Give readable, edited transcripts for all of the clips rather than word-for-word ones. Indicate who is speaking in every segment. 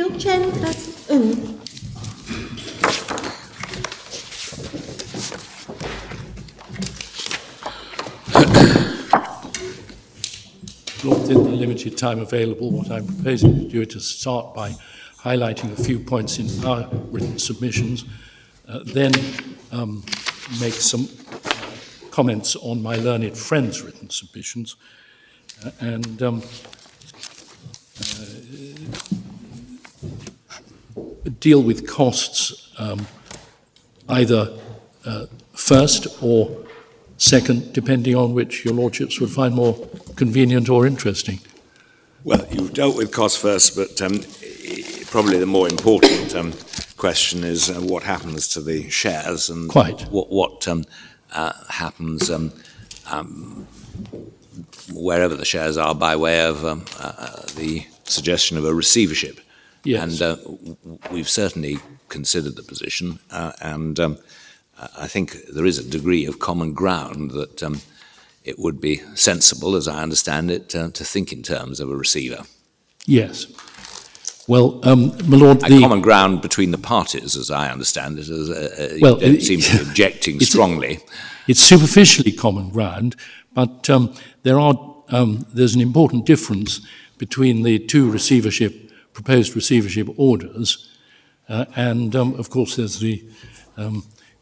Speaker 1: Lord Chen, that's...
Speaker 2: Lord, in the limited time available, what I'm proposing to do is to start by highlighting a few points in our written submissions, then make some comments on my learned friend's written submissions, and deal with costs either first or second, depending on which your lordships would find more convenient or interesting.
Speaker 3: Well, you've dealt with costs first, but probably the more important question is what happens to the shares and
Speaker 2: Quite.
Speaker 3: what happens wherever the shares are by way of the suggestion of a receivership.
Speaker 2: Yes.
Speaker 3: And we've certainly considered the position, and I think there is a degree of common ground that it would be sensible, as I understand it, to think in terms of a receiver.
Speaker 2: Yes. Well, my lord,
Speaker 3: a common ground between the parties, as I understand it, you don't seem to be objecting strongly.
Speaker 2: It's superficially common ground, but there's an important difference between the two proposed receivership orders, and of course there's the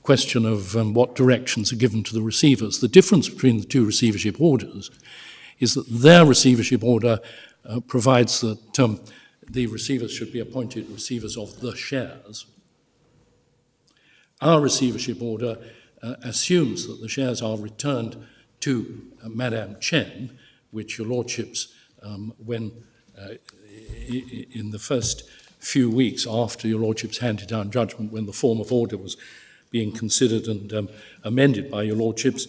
Speaker 2: question of what directions are given to the receivers. The difference between the two receivership orders is that their receivership order provides that the receivers should be appointed receivers of the shares. Our receivership order assumes that the shares are returned to Madame Chen, which your lordships, when in the first few weeks after your lordships handed down judgment, when the form of order was being considered and amended by your lordships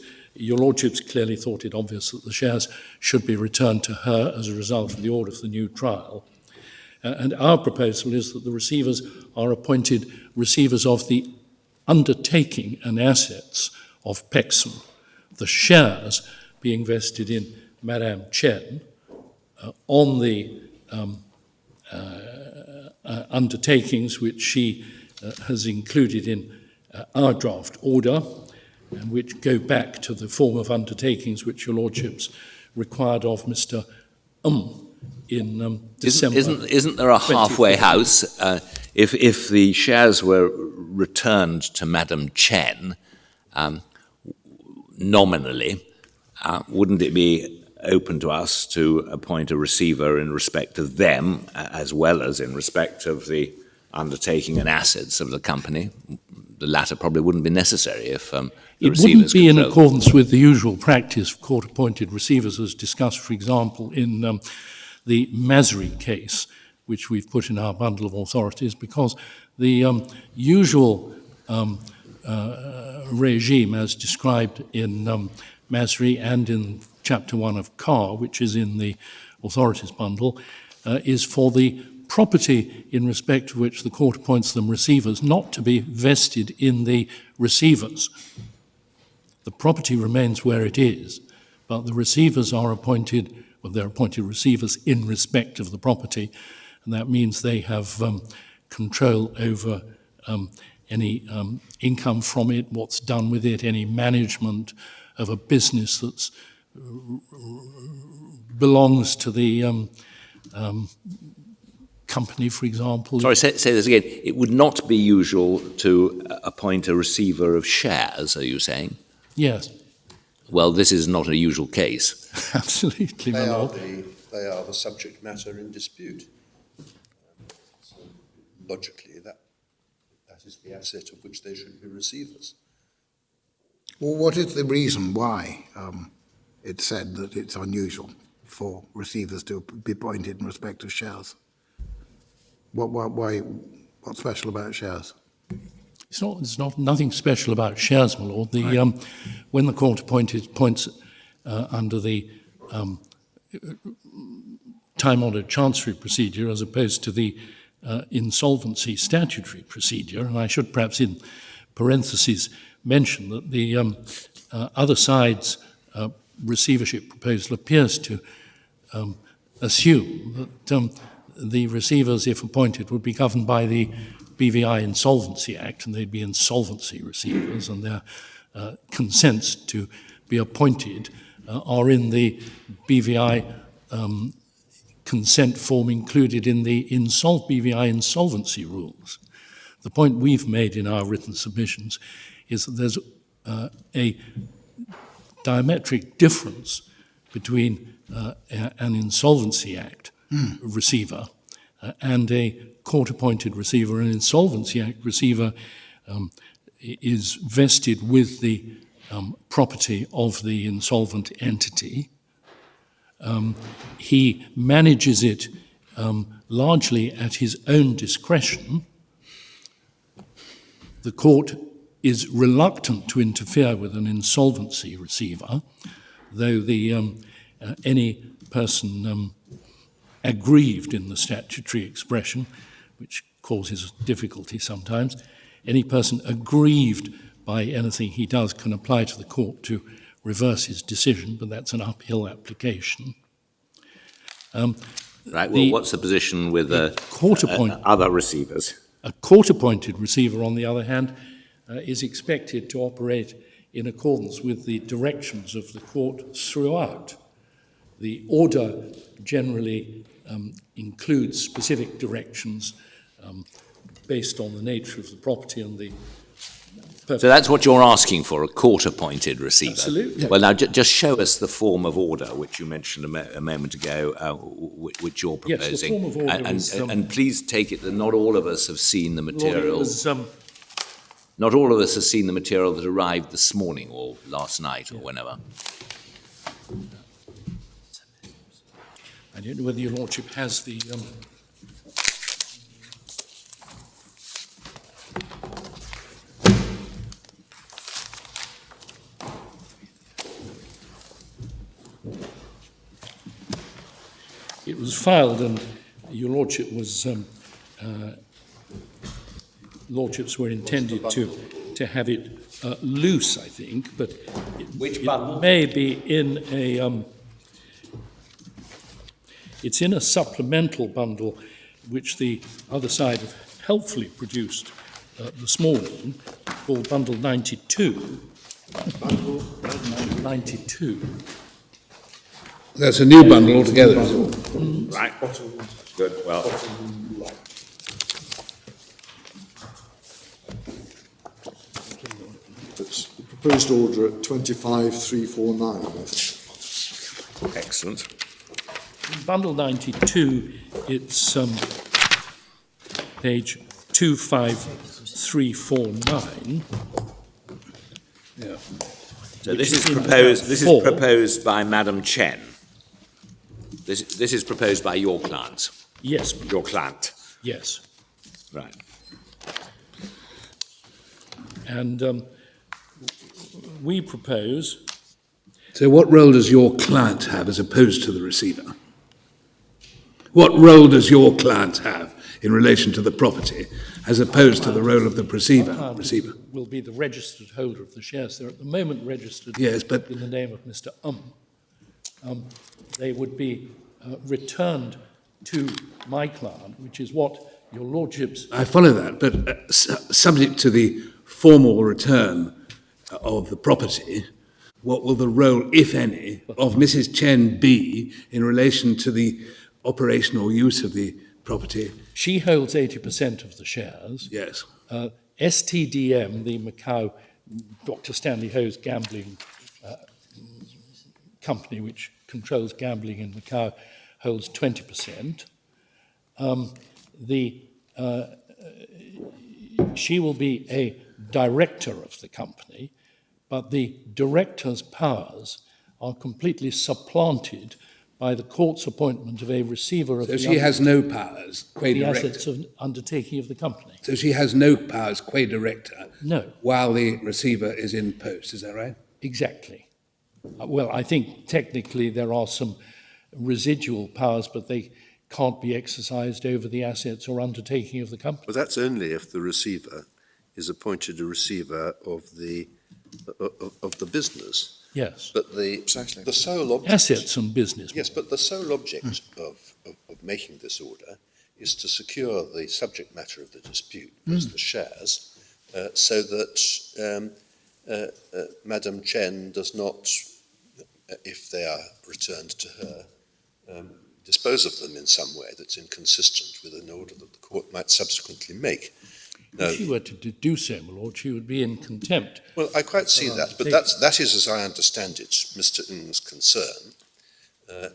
Speaker 2: clearly thought it obvious that the shares should be returned to her as a result of the order for the new trial. And our proposal is that the receivers are appointed receivers of the undertaking and assets of Pexon, the shares being vested in Madame Chen on the undertakings which she has included in our draft order, and which go back to the form of undertakings which your lordships required of Mr. In December.
Speaker 3: Isn't there a halfway house? If the shares were returned to Madame Chen nominally, wouldn't it be open to us to appoint a receiver in respect of them as well as in respect of the undertaking and assets of the company? The latter probably wouldn't be necessary if the
Speaker 2: receivers wouldn't be in accordance with the usual practice of court-appointed receivers, as discussed, for example, in the Masri case, which we've put in our bundle of authorities, because the usual regime, as described in Masri and in Chapter 1 of Carr, which is in the authorities bundle, is for the property in respect of which the court appoints them receivers not to be vested in the receivers. The property remains where it is, but the receivers are appointed, well, they're appointed receivers in respect of the property, and that means they have control over any income from it, what's done with it, any management of a business that belongs to the company, for example.
Speaker 3: Sorry, say this again. It would not be usual to appoint a receiver of shares, are you saying?
Speaker 2: Yes.
Speaker 3: Well, this is not a usual case.
Speaker 2: Absolutely, my lord.
Speaker 4: They are the subject matter in dispute. So logically, that is the asset of which they should be receivers.
Speaker 5: Well, what is the reason why it's said that it's unusual for receivers to be appointed in respect of shares? What's special about shares?
Speaker 2: It's not nothing special about shares, my lord. When the court appoints under the time-honoured chancery procedure as opposed to the insolvency statutory procedure, and I should perhaps in parentheses mention that the other side's receivership proposal appears to assume that the receivers, if appointed, would be governed by the BVI Insolvency Act, and they'd be insolvency receivers, and their consents to be appointed are in the BVI consent form included in the BVI insolvency rules. The point we've made in our written submissions is that there's a diametric difference between an Insolvency Act receiver and a court-appointed receiver. An Insolvency Act receiver is vested with the property of the insolvent entity. He manages it largely at his own discretion. The court is reluctant to interfere with an insolvency receiver, though any person aggrieved in the statutory expression, which causes difficulty sometimes, any person aggrieved by anything he does can apply to the court to reverse his decision, but that's an uphill application.
Speaker 3: Right, well, what's the position with other receivers?
Speaker 2: A court-appointed receiver, on the other hand, is expected to operate in accordance with the directions of the court throughout. The order generally includes specific directions based on the nature of the property and the purpose.
Speaker 3: So that's what you're asking for, a court-appointed receiver?
Speaker 2: Absolutely.
Speaker 3: Well, now, just show us the form of order, which you mentioned a moment ago, which you're proposing.
Speaker 2: Yes, the form of order
Speaker 3: and please take it that not all of us have seen the material.
Speaker 2: Lord,
Speaker 3: not all of us have seen the material that arrived this morning or last night or whenever.
Speaker 2: I don't know whether your lordship has the... It was filed, and your lordship was... lordships were intended to have it loose, I think, but
Speaker 3: Which
Speaker 2: it
Speaker 3: bundle?
Speaker 2: may be in a... it's in a supplemental bundle which the other side have helpfully produced this morning, called Bundle 92. Bundle 92.
Speaker 5: That's a new bundle altogether, is it?
Speaker 3: Right. Good, well.
Speaker 1: It's the proposed order at 25349.
Speaker 3: Excellent.
Speaker 2: Bundle 92, it's page 25349. Yeah.
Speaker 3: So this is
Speaker 2: in
Speaker 3: proposed.
Speaker 2: paragraph
Speaker 3: This is
Speaker 2: 4.
Speaker 3: proposed by Madam Chen. This is proposed by your client.
Speaker 2: Yes,
Speaker 3: Your client.
Speaker 2: yes.
Speaker 3: Right.
Speaker 2: And we propose...
Speaker 6: So what role does your client have as opposed to the receiver? What role does your client have in relation to the property as opposed to the role of the receiver?
Speaker 2: Will be the registered holder of the shares. They're at the moment registered
Speaker 6: Yes, but
Speaker 2: in the name of Mr. They would be returned to my client, which is what your lordships...
Speaker 6: I follow that, but subject to the formal return of the property, what will the role, if any, of Mrs. Chen be in relation to the operational use of the property?
Speaker 2: She holds 80% of the shares.
Speaker 6: Yes.
Speaker 2: STDM, the Macau, Dr. Stanley Ho's gambling company, which controls gambling in Macau, holds 20%. She will be a director of the company, but the director's powers are completely supplanted by the court's appointment of a receiver of
Speaker 6: So she has no powers, qua
Speaker 2: the
Speaker 6: director.
Speaker 2: assets of undertaking of the company.
Speaker 6: So she has no powers, qua director,
Speaker 2: No,
Speaker 6: while the receiver is in post, is that right?
Speaker 2: exactly. Well, I think technically there are some residual powers, but they can't be exercised over the assets or undertaking of the company.
Speaker 4: Well, that's only if the receiver is appointed a receiver of the business.
Speaker 2: Yes.
Speaker 4: But the sole object...
Speaker 2: Assets and business.
Speaker 4: Yes, but the sole object of making this order is to secure the subject matter of the dispute, as the shares, so that Madam Chen does not, if they are returned to her, dispose of them in some way that's inconsistent with an order that the court might subsequently make. Now,
Speaker 2: If she were to do so, my lord, she would be in contempt.
Speaker 4: well, I quite see that, but that is, as I understand it, Mr. Ng's concern,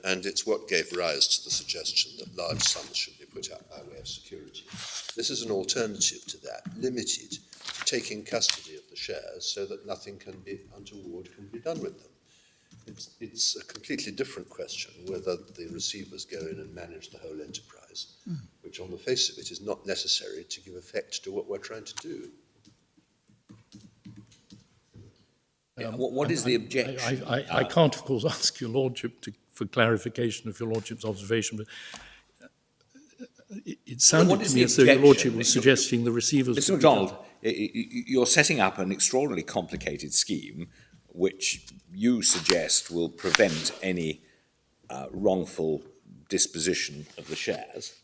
Speaker 4: and it's what gave rise to the suggestion that large sums should be put up by way of security. This is an alternative to that, limited to taking custody of the shares so that nothing untoward can be done with them. It's a completely different question whether the receivers go in and manage the whole enterprise, which on the face of it is not necessary to give effect to what we're trying to do.
Speaker 3: What is the objection?
Speaker 2: I can't, of course, ask your lordship for clarification of your lordship's observation, but it sounded to me as though your lordship was suggesting the receivers...
Speaker 3: Mr. MacDonald, you're setting up an extraordinarily complicated scheme which you suggest will prevent any wrongful disposition of the shares.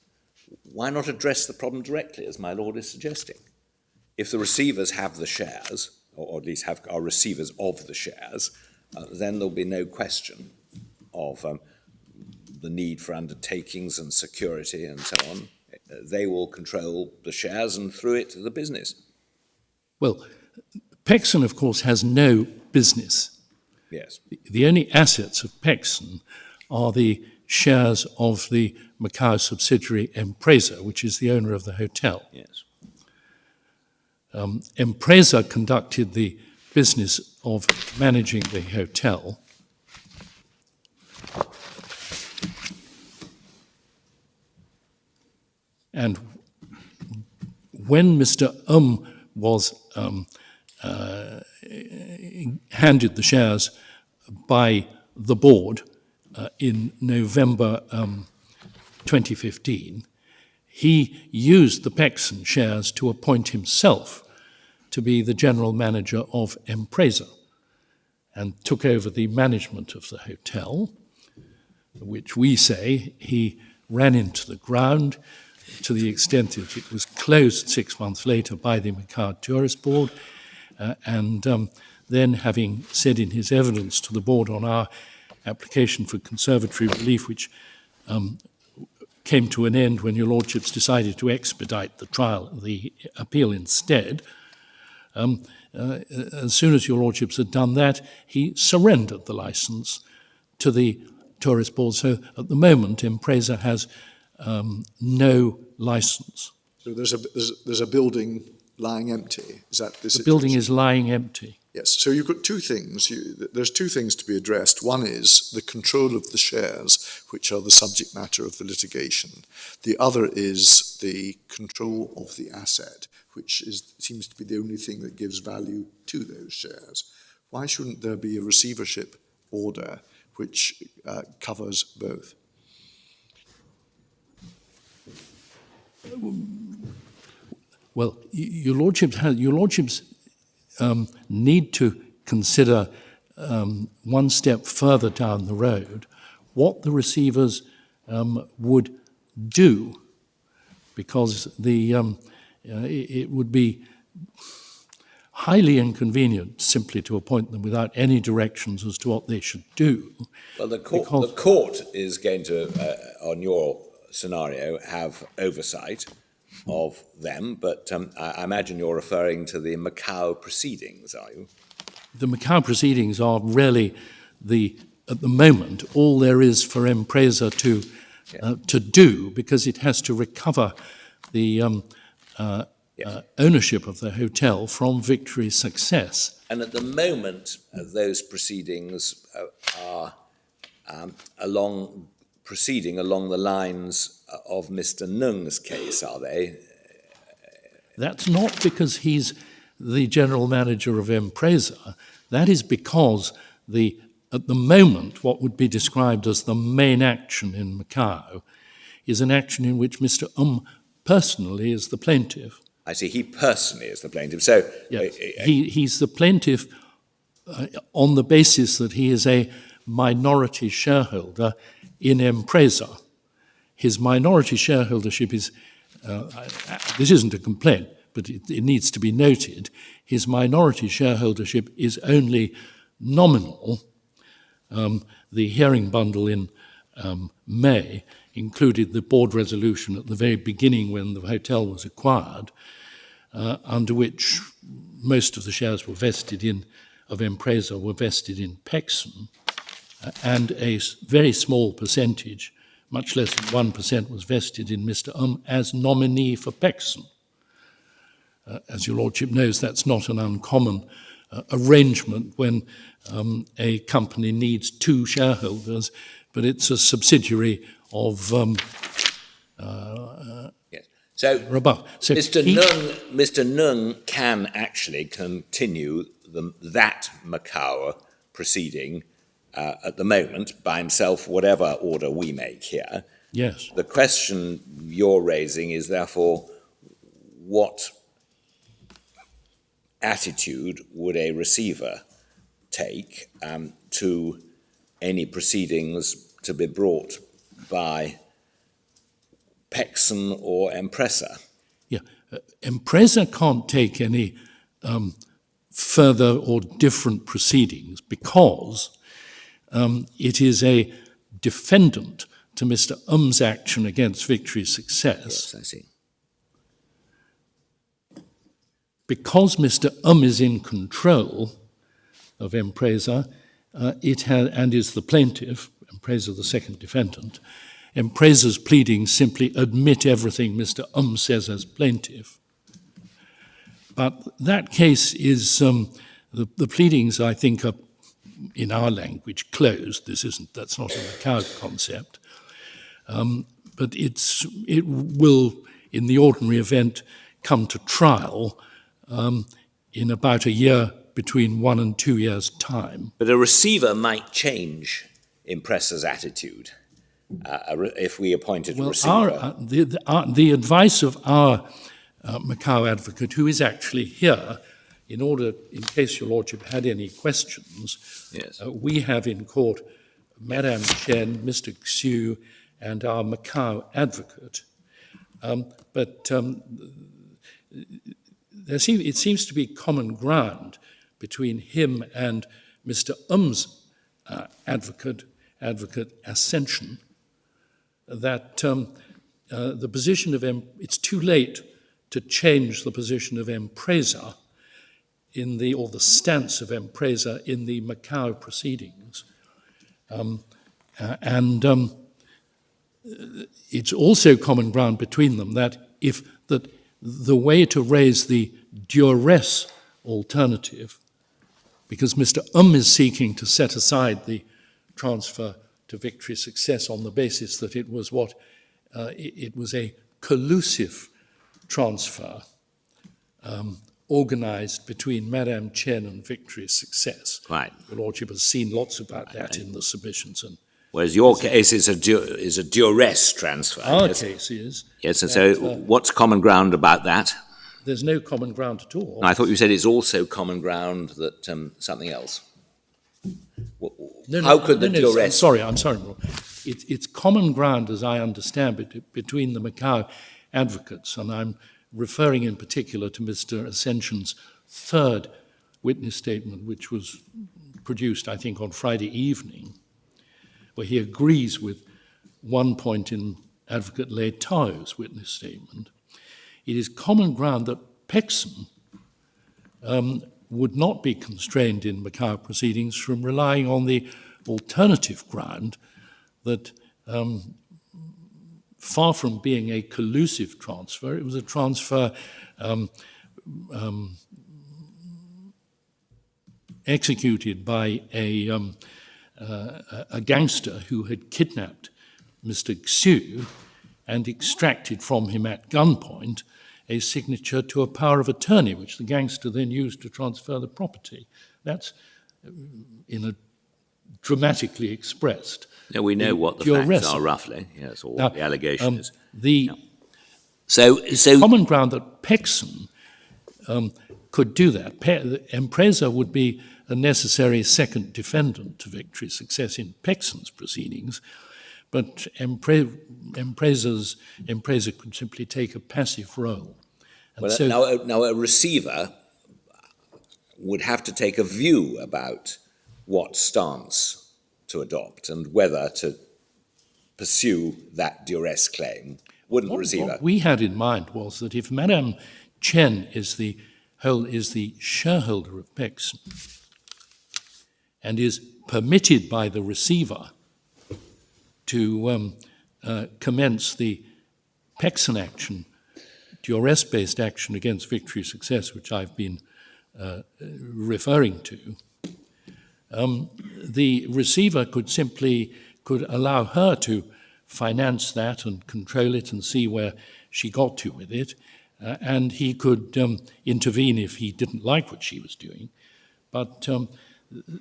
Speaker 3: Why not address the problem directly, as my lord is suggesting? If the receivers have the shares, or at least are receivers of the shares, then there'll be no question of the need for undertakings and security and so on. They will control the shares and through it the business.
Speaker 2: Well, Pexon, of course, has no business.
Speaker 3: Yes.
Speaker 2: The only assets of Pexon are the shares of the Macau subsidiary Empresa, which is the owner of the hotel.
Speaker 3: Yes.
Speaker 2: Empresa conducted the business of managing the hotel. And when Mr. Was handed the shares by the board in November 2015, he used the Pexon shares to appoint himself to be the general manager of Empresa and took over the management of the hotel, which we say he ran into the ground to the extent that it was closed 6 months later by the Macau Tourist Board, and then having said in his evidence to the board on our application for conservatory relief, which came to an end when your lordships decided to expedite the appeal instead, as soon as your lordships had done that, he surrendered the license to the Tourist Board. So at the moment, Empresa has no license.
Speaker 1: So there's a building lying empty. Is that the
Speaker 2: The building is lying empty.
Speaker 1: Yes. So you've got two things. There's two things to be addressed. One is the control of the shares, which are the subject matter of the litigation. The other is the control of the asset, which seems to be the only thing that gives value to those shares. Why shouldn't there be a receivership order which covers both?
Speaker 2: Well, your lordships need to consider one step further down the road what the receivers would do, because it would be highly inconvenient simply to appoint them without any directions as to what they should do.
Speaker 3: Well, the court is going to, on your scenario, have oversight of them, but I imagine you're referring to the Macau proceedings, are you?
Speaker 2: The Macau proceedings are really at the moment, all there is for Empresa to do, because it has to recover the ownership of the hotel from Victory's success.
Speaker 3: And at the moment, those proceedings are proceeding along the lines of Mr. Nung's case, are they?
Speaker 2: That's not because he's the general manager of Empresa. That is because at the moment, what would be described as the main action in Macau is an action in which Mr. Personally is the plaintiff.
Speaker 3: I see, he personally is the plaintiff. So
Speaker 2: yes. He's the plaintiff on the basis that he is a minority shareholder in Empresa. his minority shareholdership is, this isn't a complaint, but it needs to be noted, his minority shareholdership is only nominal. The hearing bundle in May included the board resolution at the very beginning when the hotel was acquired, under which most of the shares were vested in, of Empresa were vested in Pexon, and a very small percentage, much less than 1%, was vested in Mr. As nominee for Pexon. As your lordship knows, that's not an uncommon arrangement when a company needs two shareholders, but it's a subsidiary of
Speaker 3: Yes. So,
Speaker 2: Rabat. So
Speaker 3: Mr. Nung can actually continue that Macau proceeding at the moment by himself, whatever order we make here.
Speaker 2: Yes.
Speaker 3: The question you're raising is therefore, what attitude would a receiver take to any proceedings to be brought by Pexon or Empresa?
Speaker 2: Yeah. Empresa can't take any further or different proceedings because it is a defendant to Mr. action against Victory Success.
Speaker 3: Yes, I see.
Speaker 2: Because Mr. is in control of Empresa, and is the plaintiff, Empresa the second defendant, Empresa's pleadings simply admit everything Mr. says as plaintiff. But that case is, the pleadings, I think, are, in our language, closed. That's not a Macau concept. But it will, in the ordinary event, come to trial in about a year, between 1 and 2 years' time.
Speaker 3: But a receiver might change Empresa's attitude if we appointed a receiver.
Speaker 2: The advice of our Macau advocate, who is actually here, in case your lordship had any questions,
Speaker 3: yes.
Speaker 2: We have in court Madame Chen, Mr. Xu, and our Macau advocate. It seems to be common ground between him and Mr. Advocate Ascension, that the position of it's too late to change the position of Empresa or the stance of Empresa in the Macau proceedings. It's also common ground between them that the way to raise the duress alternative, because Mr. is seeking to set aside the transfer to Victory Success on the basis that it was it was a collusive transfer organised between Madame Chen and Victory Success.
Speaker 3: Right.
Speaker 2: Your lordship has seen lots about that in the submissions.
Speaker 3: Whereas your case is a duress transfer.
Speaker 2: Our
Speaker 3: yes?
Speaker 2: case is...
Speaker 3: Yes, and so what's common ground about that?
Speaker 2: There's no common ground at all.
Speaker 3: I thought you said it's also common ground that something else. How could the duress...
Speaker 2: I'm sorry. It's common ground, as I understand it, between the Macau advocates, and I'm referring in particular to Mr. Ascension's third witness statement, which was produced, I think, on Friday evening, where he agrees with one point in Advocate Lei Tao's witness statement. It is common ground that Pexon would not be constrained in Macau proceedings from relying on the alternative ground that far from being a collusive transfer, it was a transfer executed by a gangster who had kidnapped Mr. Xu and extracted from him at gunpoint a signature to a power of attorney, which the gangster then used to transfer the property. That's in a dramatically expressed.
Speaker 3: Yeah, we know what the facts are roughly. Yes, or what the allegation is. So
Speaker 2: common ground that Pexon could do that. Empresa would be a necessary second defendant to Victory Success in Pexon's proceedings, but Empresa could simply take a passive role. And
Speaker 3: Well,
Speaker 2: so,
Speaker 3: now a receiver would have to take a view about what stance to adopt and whether to pursue that duress claim, wouldn't the receiver?
Speaker 2: what we had in mind was that if Madame Chen is the shareholder of Pexon and is permitted by the receiver to commence the Pexon action, duress-based action against Victory Success, which I've been referring to, the receiver could allow her to finance that and control it and see where she got to with it, and he could intervene if he didn't like what she was doing. But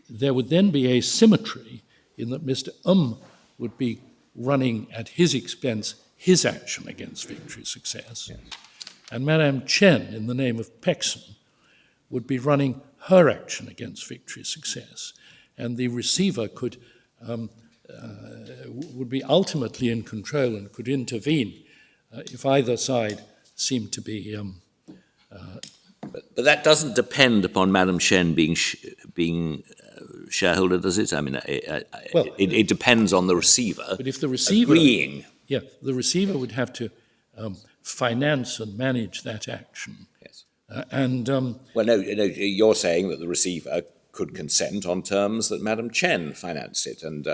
Speaker 2: there would then be asymmetry in that Mr. Would be running at his expense his action against Victory Success, yes. And Madame Chen, in the name of Pexon, would be running her action against Victory Success, and the receiver would be ultimately in control and could intervene if either side seemed to be.
Speaker 3: But that doesn't depend upon Madame Chen being shareholder, does it? I mean, it depends on the receiver.
Speaker 2: But if the receiver
Speaker 3: agreeing,
Speaker 2: the receiver would have to finance and manage that action.
Speaker 3: Yes.
Speaker 2: Well,
Speaker 3: no, you're saying that the receiver could consent on terms that Madame Chen finance it, and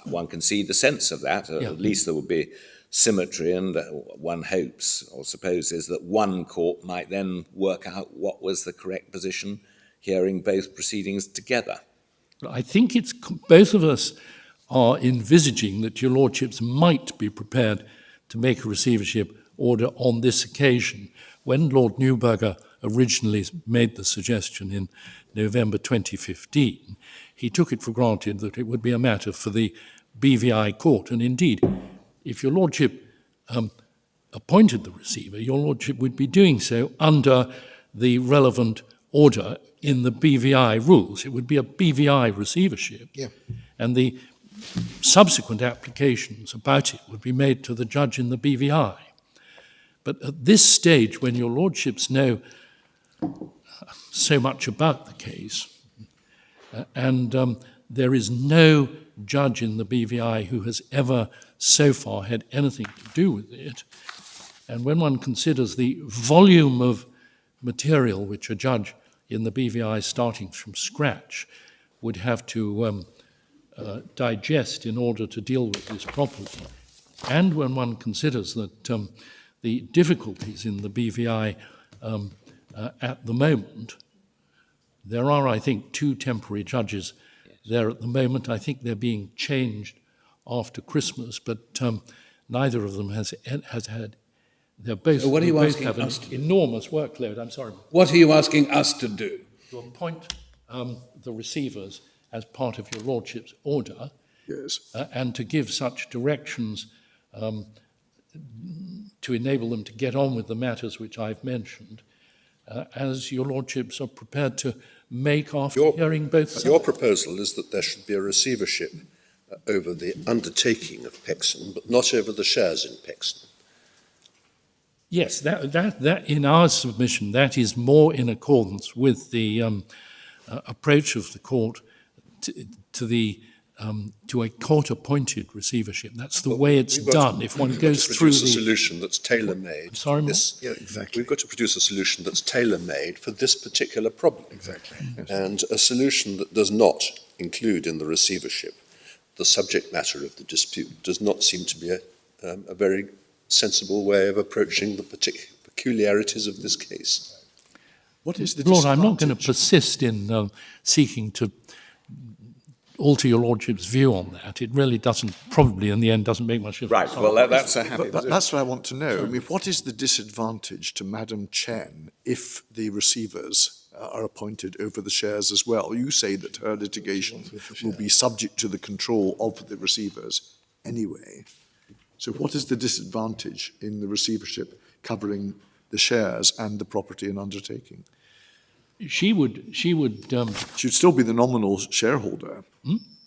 Speaker 3: one can see the sense of that. At least there would be symmetry, and one hopes or supposes that one court might then work out what was the correct position, hearing both proceedings together.
Speaker 2: I think it's both of us are envisaging that your lordships might be prepared to make a receivership order on this occasion. When Lord Neuberger originally made the suggestion in November 2015, he took it for granted that it would be a matter for the BVI court. And indeed, if your lordship appointed the receiver, your lordship would be doing so under the relevant order in the BVI rules. It would be a BVI receivership.
Speaker 5: Yeah.
Speaker 2: And the subsequent applications about it would be made to the judge in the BVI. But at this stage, when your lordships know so much about the case, and there is no judge in the BVI who has ever so far had anything to do with it, and when one considers the volume of material which a judge in the BVI starting from scratch would have to digest in order to deal with this properly, and when one considers that the difficulties in the BVI at the moment, there are, I think, 2 temporary judges there at the moment. I think they're being changed after Christmas, but neither of them has had. They're both.
Speaker 6: So what are you asking
Speaker 2: have
Speaker 6: us
Speaker 2: an
Speaker 6: to do?
Speaker 2: enormous workload. I'm sorry.
Speaker 6: What are you asking us to do?
Speaker 2: To appoint the receivers as part of your lordship's order,
Speaker 1: Yes.
Speaker 2: and to give such directions to enable them to get on with the matters which I've mentioned, as your lordships are prepared to make after hearing both sides.
Speaker 4: Your proposal is that there should be a receivership over the undertaking of Pexon, but not over the shares in Pexon.
Speaker 2: Yes, that in our submission, that is more in accordance with the approach of the court to a court-appointed receivership. That's the way it's done. If one goes through
Speaker 4: a solution that's tailor-made.
Speaker 2: Sorry,
Speaker 5: Yeah, exactly.
Speaker 4: We've got to produce a solution that's tailor-made for this particular problem.
Speaker 5: Exactly.
Speaker 4: And a solution that does not include in the receivership the subject matter of the dispute does not seem to be a very sensible way of approaching the peculiarities of this case.
Speaker 1: What is the
Speaker 2: Lord, I'm not going to
Speaker 1: disadvantage?
Speaker 2: persist in seeking to alter your lordship's view on that. It really doesn't, probably in the end, doesn't make much difference.
Speaker 3: Right, well, that's a happy
Speaker 1: But that's what I want to know. I mean, what is the disadvantage to Madame Chen if the receivers are appointed over the shares as well? You say that her litigation will be subject to the control of the receivers anyway. So what is the disadvantage in the receivership covering the shares and the property and undertaking?
Speaker 2: She would
Speaker 1: She'd still be the nominal shareholder.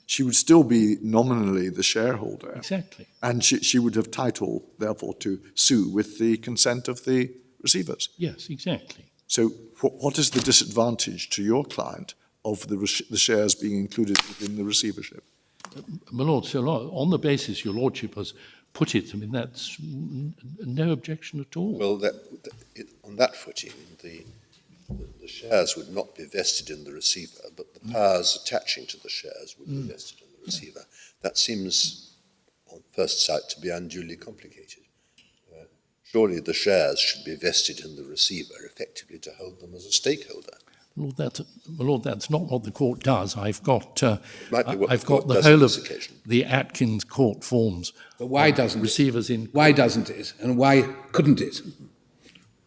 Speaker 1: she would still be nominally the shareholder.
Speaker 2: Exactly.
Speaker 1: And she would have title, therefore, to sue with the consent of the receivers.
Speaker 2: Yes, exactly.
Speaker 1: So what is the disadvantage to your client of the shares being included within the receivership?
Speaker 2: My lord, so on the basis your lordship has put it, I mean, that's no objection at all.
Speaker 4: Well, on that footing, the shares would not be vested in the receiver, but the powers attaching to the shares would be vested in the receiver. That seems, on first sight, to be unduly complicated. Surely the shares should be vested in the receiver, effectively to hold them as a stakeholder.
Speaker 2: My lord, that's not what the court does. I've got
Speaker 4: Might be what
Speaker 2: I've
Speaker 4: the
Speaker 2: got
Speaker 4: court
Speaker 2: the
Speaker 4: does
Speaker 2: whole
Speaker 4: on
Speaker 2: of
Speaker 4: this occasion.
Speaker 2: the Atkins court forms.
Speaker 6: But why doesn't
Speaker 2: receivers
Speaker 6: it?
Speaker 2: in?
Speaker 6: Why doesn't it? And why couldn't it?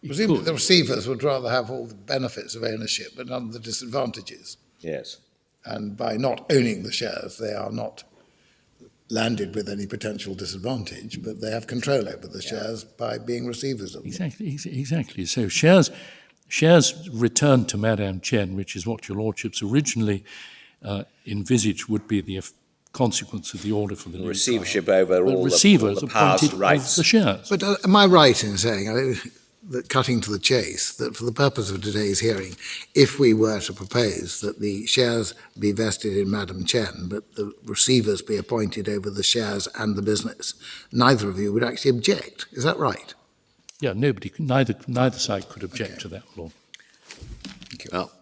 Speaker 5: Presumably the receivers would rather have all the benefits of ownership but none of the disadvantages.
Speaker 3: Yes.
Speaker 5: And by not owning the shares, they are not landed with any potential disadvantage, but they have control over the shares by being receivers of them.
Speaker 2: Exactly. So shares returned to Madame Chen, which is what your lordships originally envisaged would be the consequence of the order for the legal
Speaker 3: Receivership
Speaker 2: trial.
Speaker 3: over
Speaker 2: But
Speaker 3: all
Speaker 2: receivers
Speaker 3: the powers
Speaker 2: appointed
Speaker 3: and rights.
Speaker 2: of the shares.
Speaker 5: But am I right in saying, that cutting to the chase, that for the purpose of today's hearing, if we were to propose that the shares be vested in Madam Chen, but the receivers be appointed over the shares and the business, neither of you would actually object? Is that right?
Speaker 2: Yeah, neither side could object to that, Lord.
Speaker 3: Well,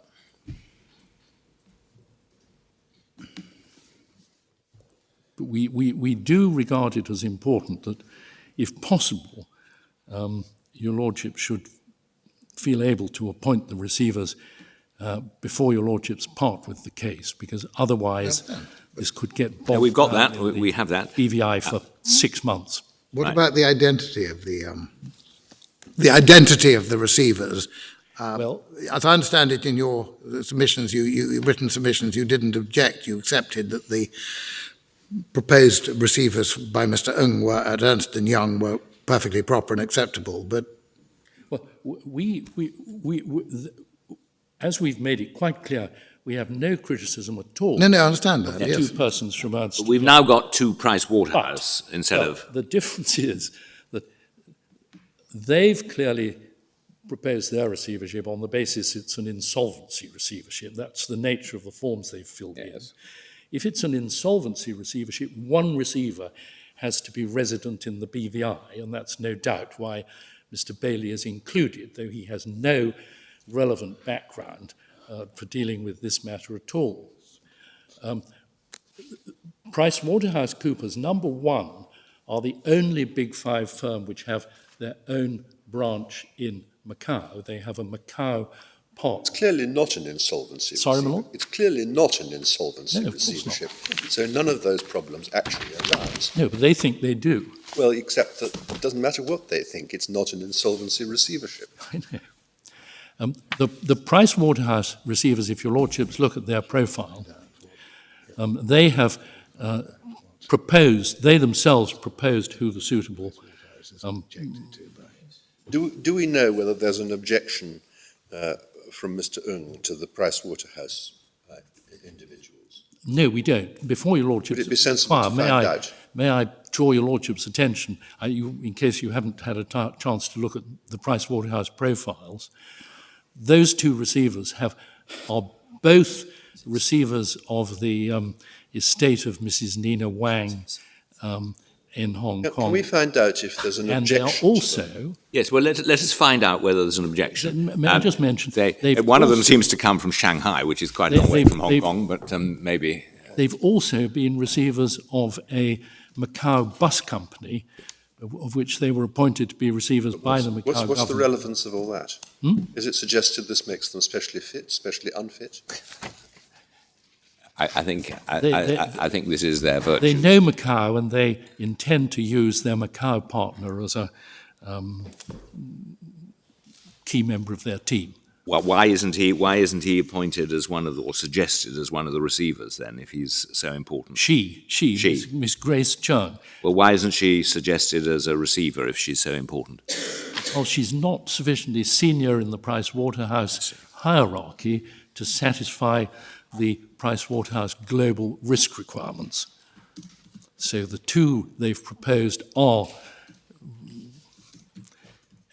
Speaker 2: But we do regard it as important that, if possible, your lordship should feel able to appoint the receivers before your lordships part with the case, because otherwise this could get bogged
Speaker 3: we've got
Speaker 2: down
Speaker 3: that.
Speaker 2: in the
Speaker 3: We have that.
Speaker 2: BVI for 6 months.
Speaker 5: What
Speaker 3: Right.
Speaker 5: about the identity of the receivers?
Speaker 2: Well,
Speaker 5: As I understand it, in your submissions, written submissions, you didn't object. You accepted that the proposed receivers by Mr. Ng were at Ernst & Young were perfectly proper and acceptable. But
Speaker 2: well, as we've made it quite clear, we have no criticism at all.
Speaker 5: no, I understand that.
Speaker 2: of
Speaker 5: Yes.
Speaker 2: two persons from Ernst.
Speaker 3: We've now got two Price Waterhouse instead
Speaker 2: Well,
Speaker 3: of.
Speaker 2: the difference is that they've clearly proposed their receivership on the basis it's an insolvency receivership. That's the nature of the forms they've filled in. If it's an insolvency receivership, one receiver has to be resident in the BVI, and that's no doubt why Mr. Bailey is included, though he has no relevant background for dealing with this matter at all. PricewaterhouseCoopers, number one, are the only Big Five firm which have their own branch in Macau. They have a Macau part.
Speaker 4: It's clearly not an insolvency
Speaker 2: Sorry, my
Speaker 4: receiver.
Speaker 2: lord?
Speaker 4: It's clearly not an insolvency
Speaker 2: No, of course not.
Speaker 4: receivership. So none of those problems actually arise.
Speaker 2: No, but they think they do.
Speaker 4: Well, except that it doesn't matter what they think, it's not an insolvency receivership.
Speaker 2: I know. The Price Waterhouse receivers, if your lordships look at their profile, they have they themselves proposed who the suitable.
Speaker 4: Do we know whether there's an objection from Mr. Ng to the Price Waterhouse individuals?
Speaker 2: No, we don't. Before your lordships
Speaker 4: Would it be sensible to
Speaker 2: expire,
Speaker 4: find out?
Speaker 2: May I draw your lordship's attention, in case you haven't had a chance to look at the Price Waterhouse profiles, those two receivers are both receivers of the estate of Mrs. Nina Wang in Hong Kong.
Speaker 4: Can we find out if there's an
Speaker 2: And they
Speaker 4: objection?
Speaker 2: are also,
Speaker 3: Yes, well, let us find out whether there's an objection.
Speaker 2: may I just mention, they've
Speaker 3: one of them
Speaker 2: also-
Speaker 3: seems to come from Shanghai, which is quite a long way
Speaker 2: they've-
Speaker 3: from Hong
Speaker 2: they've-
Speaker 3: Kong, but maybe.
Speaker 2: they've also been receivers of a Macau bus company, of which they were appointed to be receivers by the Macau government.
Speaker 4: What's the relevance of all that? Is it suggested this makes them specially fit, specially unfit?
Speaker 3: I think this is their virtue.
Speaker 2: They know Macau and they intend to use their Macau partner as a key member of their team.
Speaker 3: Well, why isn't he appointed as one of or suggested as one of the receivers then, if he's so important?
Speaker 2: She. Miss Grace Chen.
Speaker 3: Well, why isn't she suggested as a receiver if she's so important?
Speaker 2: Well, she's not sufficiently senior in the Price Waterhouse hierarchy to satisfy the Pricewaterhouse global risk requirements. So the two they've proposed are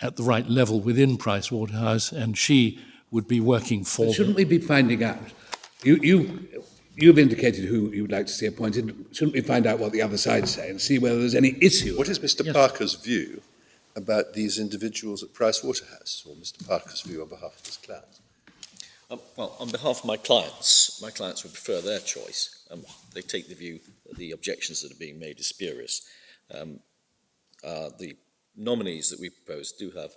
Speaker 2: at the right level within Pricewaterhouse, and she would be working for them.
Speaker 6: Shouldn't we be finding out? You've indicated who you would like to see appointed. Shouldn't we find out what the other side say and see whether there's any issue?
Speaker 4: What is Mr. Parker's view about these individuals at Pricewaterhouse, or Mr. Parker's view on behalf of his clients?
Speaker 7: Well, on behalf of my clients would prefer their choice. They take the view that the objections that are being made are spurious. The nominees that we propose do have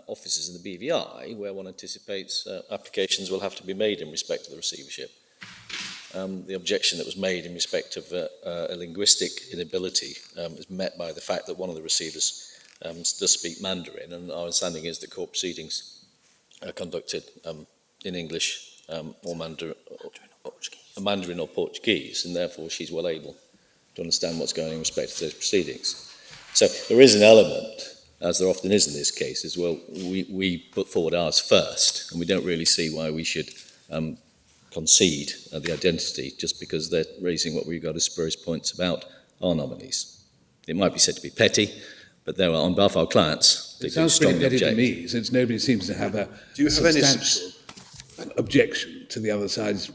Speaker 7: offices in the BVI where one anticipates applications will have to be made in respect of the receivership. The objection that was made in respect of a linguistic inability is met by the fact that one of the receivers does speak Mandarin, and our understanding is that court proceedings are conducted in English or Mandarin or Portuguese, and therefore she's well able to understand what's going on in respect to those proceedings. So there is an element, as there often is in this case, as well, we put forward ours first, and we don't really see why we should concede the identity just because they're raising what we regard as spurious points about our nominees. It might be said to be petty, but they are, on behalf of our clients, they
Speaker 6: It sounds
Speaker 7: strongly
Speaker 6: pretty petty to
Speaker 7: object.
Speaker 6: me, since nobody seems to have a
Speaker 4: Do you have any
Speaker 6: substantial objection to the other side's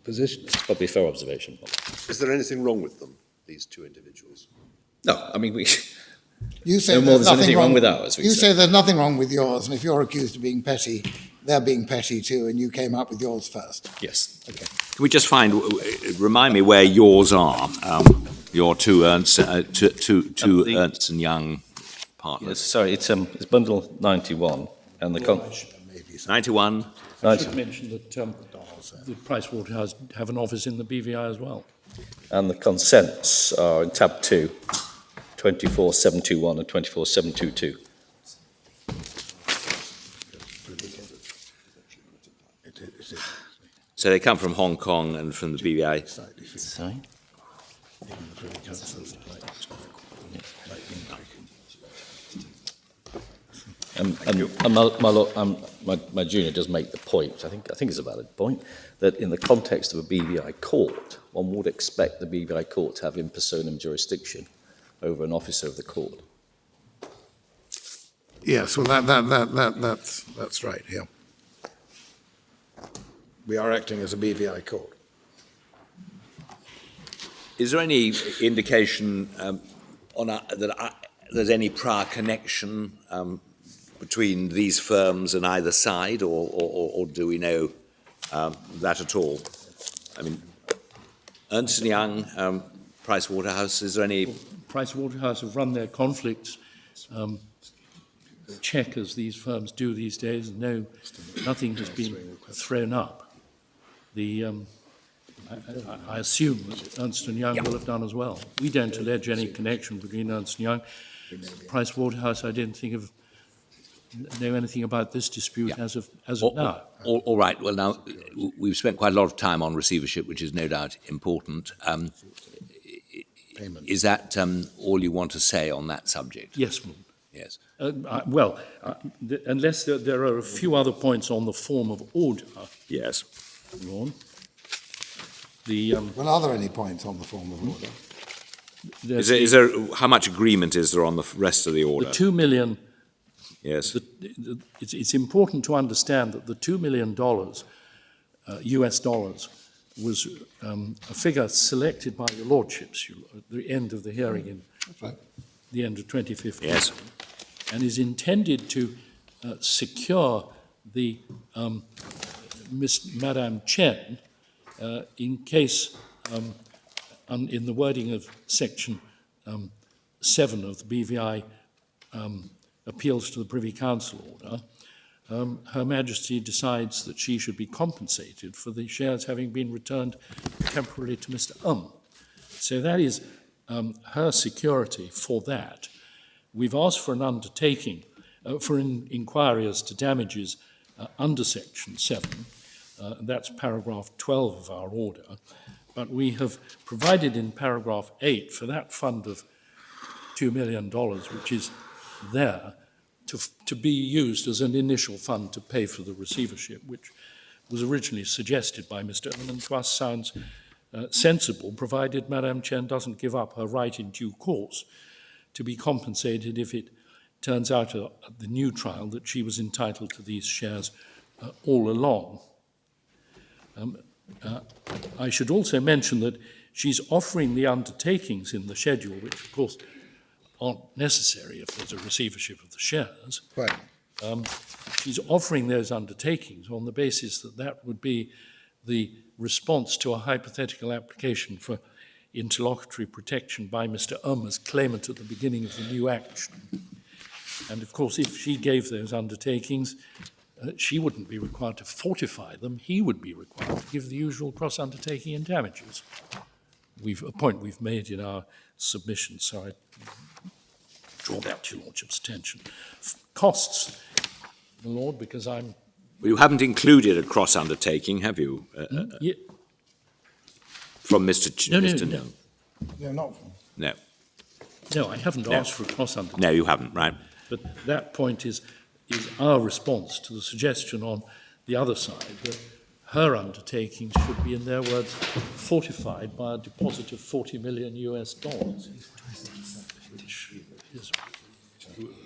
Speaker 6: position.
Speaker 7: It's probably a fair observation.
Speaker 4: Is there anything wrong with them, these two individuals?
Speaker 7: No, I mean,
Speaker 5: You say
Speaker 7: no more
Speaker 5: there's
Speaker 7: there's
Speaker 5: nothing
Speaker 7: anything
Speaker 5: wrong
Speaker 7: wrong with ours. we
Speaker 5: You
Speaker 7: say.
Speaker 5: say there's nothing wrong with yours, and if you're accused of being petty, they're being petty too, and you came up with yours first.
Speaker 7: Yes.
Speaker 5: Okay.
Speaker 3: Can we just remind me where yours are, your two Ernst and Young partners?
Speaker 7: Yes, sorry, it's bundle 91, and the
Speaker 3: 91?
Speaker 2: I should mention that the Pricewaterhouse have an office in the BVI as well.
Speaker 7: and the consents are in tab 2, 24721 and 24722.
Speaker 3: So they come from Hong Kong and from the BVI.
Speaker 7: Sorry? My junior does make the point, I think it's a valid point, that in the context of a BVI court, one would expect the BVI court to have in personam jurisdiction over an officer of the court.
Speaker 5: Yes, well, that's right, yeah. We are acting as a BVI court.
Speaker 3: Is there any indication that there's any prior connection between these firms and either side, or do we know that at all? I mean, Ernst & Young, Pricewaterhouse, is there any...
Speaker 2: Pricewaterhouse have run their conflicts, check as these firms do these days. No, nothing has been thrown up. I assume that Ernst & Young will have done as well. We don't allege any connection between Ernst & Young. Pricewaterhouse, I didn't know anything about this dispute as of now.
Speaker 3: All right. Well, now, we've spent quite a lot of time on receivership, which is no doubt important. Is that all you want to say on that subject?
Speaker 2: Yes, ma'am.
Speaker 3: Yes.
Speaker 2: Unless there are a few other points on the form of order,
Speaker 3: Yes.
Speaker 2: Ron.
Speaker 5: Well, are there any points on the form of order?
Speaker 3: Is there, how much agreement is there on the rest of the order?
Speaker 2: The 2 million.
Speaker 3: Yes.
Speaker 2: It's important to understand that the $2 million US dollars was a figure selected by your lordships at the end of the hearing in the end of 2015.
Speaker 3: Yes.
Speaker 2: And is intended to secure the Madame Chen in case, in the wording of section 7 of the BVI appeals to the Privy Council order, Her Majesty decides that she should be compensated for the shares having been returned temporarily to Mr. So that is her security for that. We've asked for an undertaking, for an inquiry as to damages under section 7. That's paragraph 12 of our order. But we have provided in paragraph 8 for that fund of $2 million, which is there, to be used as an initial fund to pay for the receivership, which was originally suggested by Mr. Ehrman to us sounds sensible, provided Madame Chen doesn't give up her right in due course to be compensated if it turns out at the new trial that she was entitled to these shares all along. I should also mention that she's offering the undertakings in the schedule, which of course aren't necessary if there's a receivership of the shares.
Speaker 5: Right.
Speaker 2: She's offering those undertakings on the basis that that would be the response to a hypothetical application for interlocutory protection by Mr. Ehrman's claimant at the beginning of the new action. And of course, if she gave those undertakings, she wouldn't be required to fortify them. He would be required to give the usual cross-undertaking and damages. A point we've made in our submission, so I draw that to your Lordship's attention. Costs, my Lord, because I'm...
Speaker 3: Well, you haven't included a cross-undertaking, have you?
Speaker 2: Yeah.
Speaker 3: From Mr.
Speaker 2: No.
Speaker 5: Yeah, not from.
Speaker 3: No.
Speaker 2: No, I haven't
Speaker 3: No.
Speaker 2: asked for a cross-undertaking.
Speaker 3: No, you haven't, right?
Speaker 2: But that point is our response to the suggestion on the other side that her undertaking should be, in their words, fortified by a deposit of $40 million. Which is,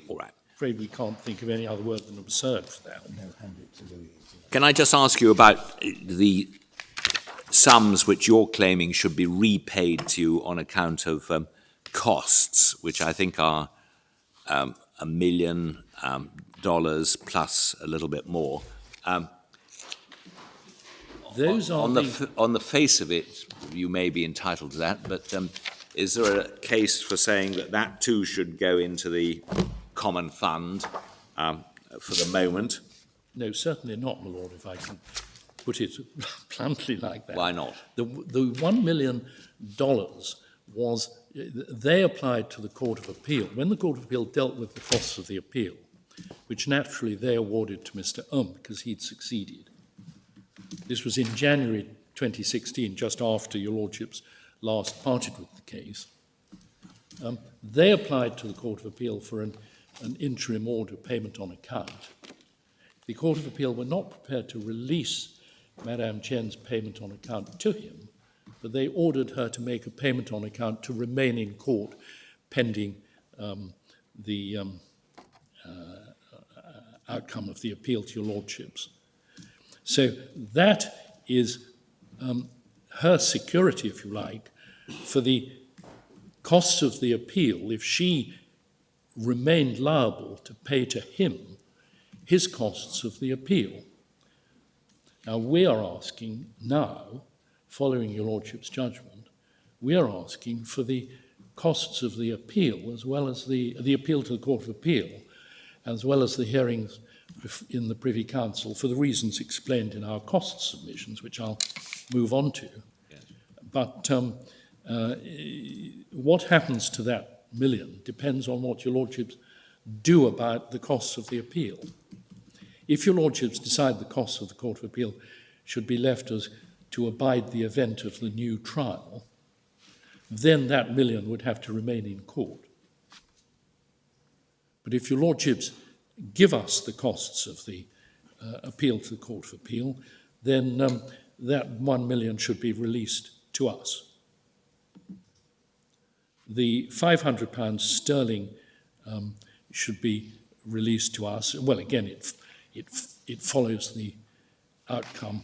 Speaker 3: All right.
Speaker 2: I'm afraid we can't think of any other word than absurd for that.
Speaker 3: Can I just ask you about the sums which you're claiming should be repaid to you on account of costs, which I think are $1 million plus a little bit more.
Speaker 2: Those are
Speaker 3: on the face of it, you may be entitled to that, but is there a case for saying that that too should go into the common fund for the moment?
Speaker 2: No, certainly not, my Lord, if I can put it bluntly like that.
Speaker 3: Why not?
Speaker 2: The $1 million was, they applied to the Court of Appeal. When the Court of Appeal dealt with the costs of the appeal, which naturally they awarded to Mr. because he'd succeeded. This was in January 2016, just after your Lordships last parted with the case. They applied to the Court of Appeal for an interim order payment on account. The Court of Appeal were not prepared to release Madame Chen's payment on account to him, but they ordered her to make a payment on account to remain in court pending the outcome of the appeal to your Lordships. So that is her security, if you like, for the costs of the appeal. If she remained liable to pay to him his costs of the appeal. Now we are asking now, following your Lordship's judgment, we are asking for the costs of the appeal, as well as the appeal to the Court of Appeal, as well as the hearings in the Privy Council, for the reasons explained in our cost submissions, which I'll move on to. Yes. But what happens to that million depends on what your Lordships do about the costs of the appeal. If your Lordships decide the costs of the Court of Appeal should be left as to abide the event of the new trial, then that million would have to remain in court. But if your Lordships give us the costs of the appeal to the Court of Appeal, then that $1 million should be released to us. The £500 sterling should be released to us. Well, again, it follows the outcome.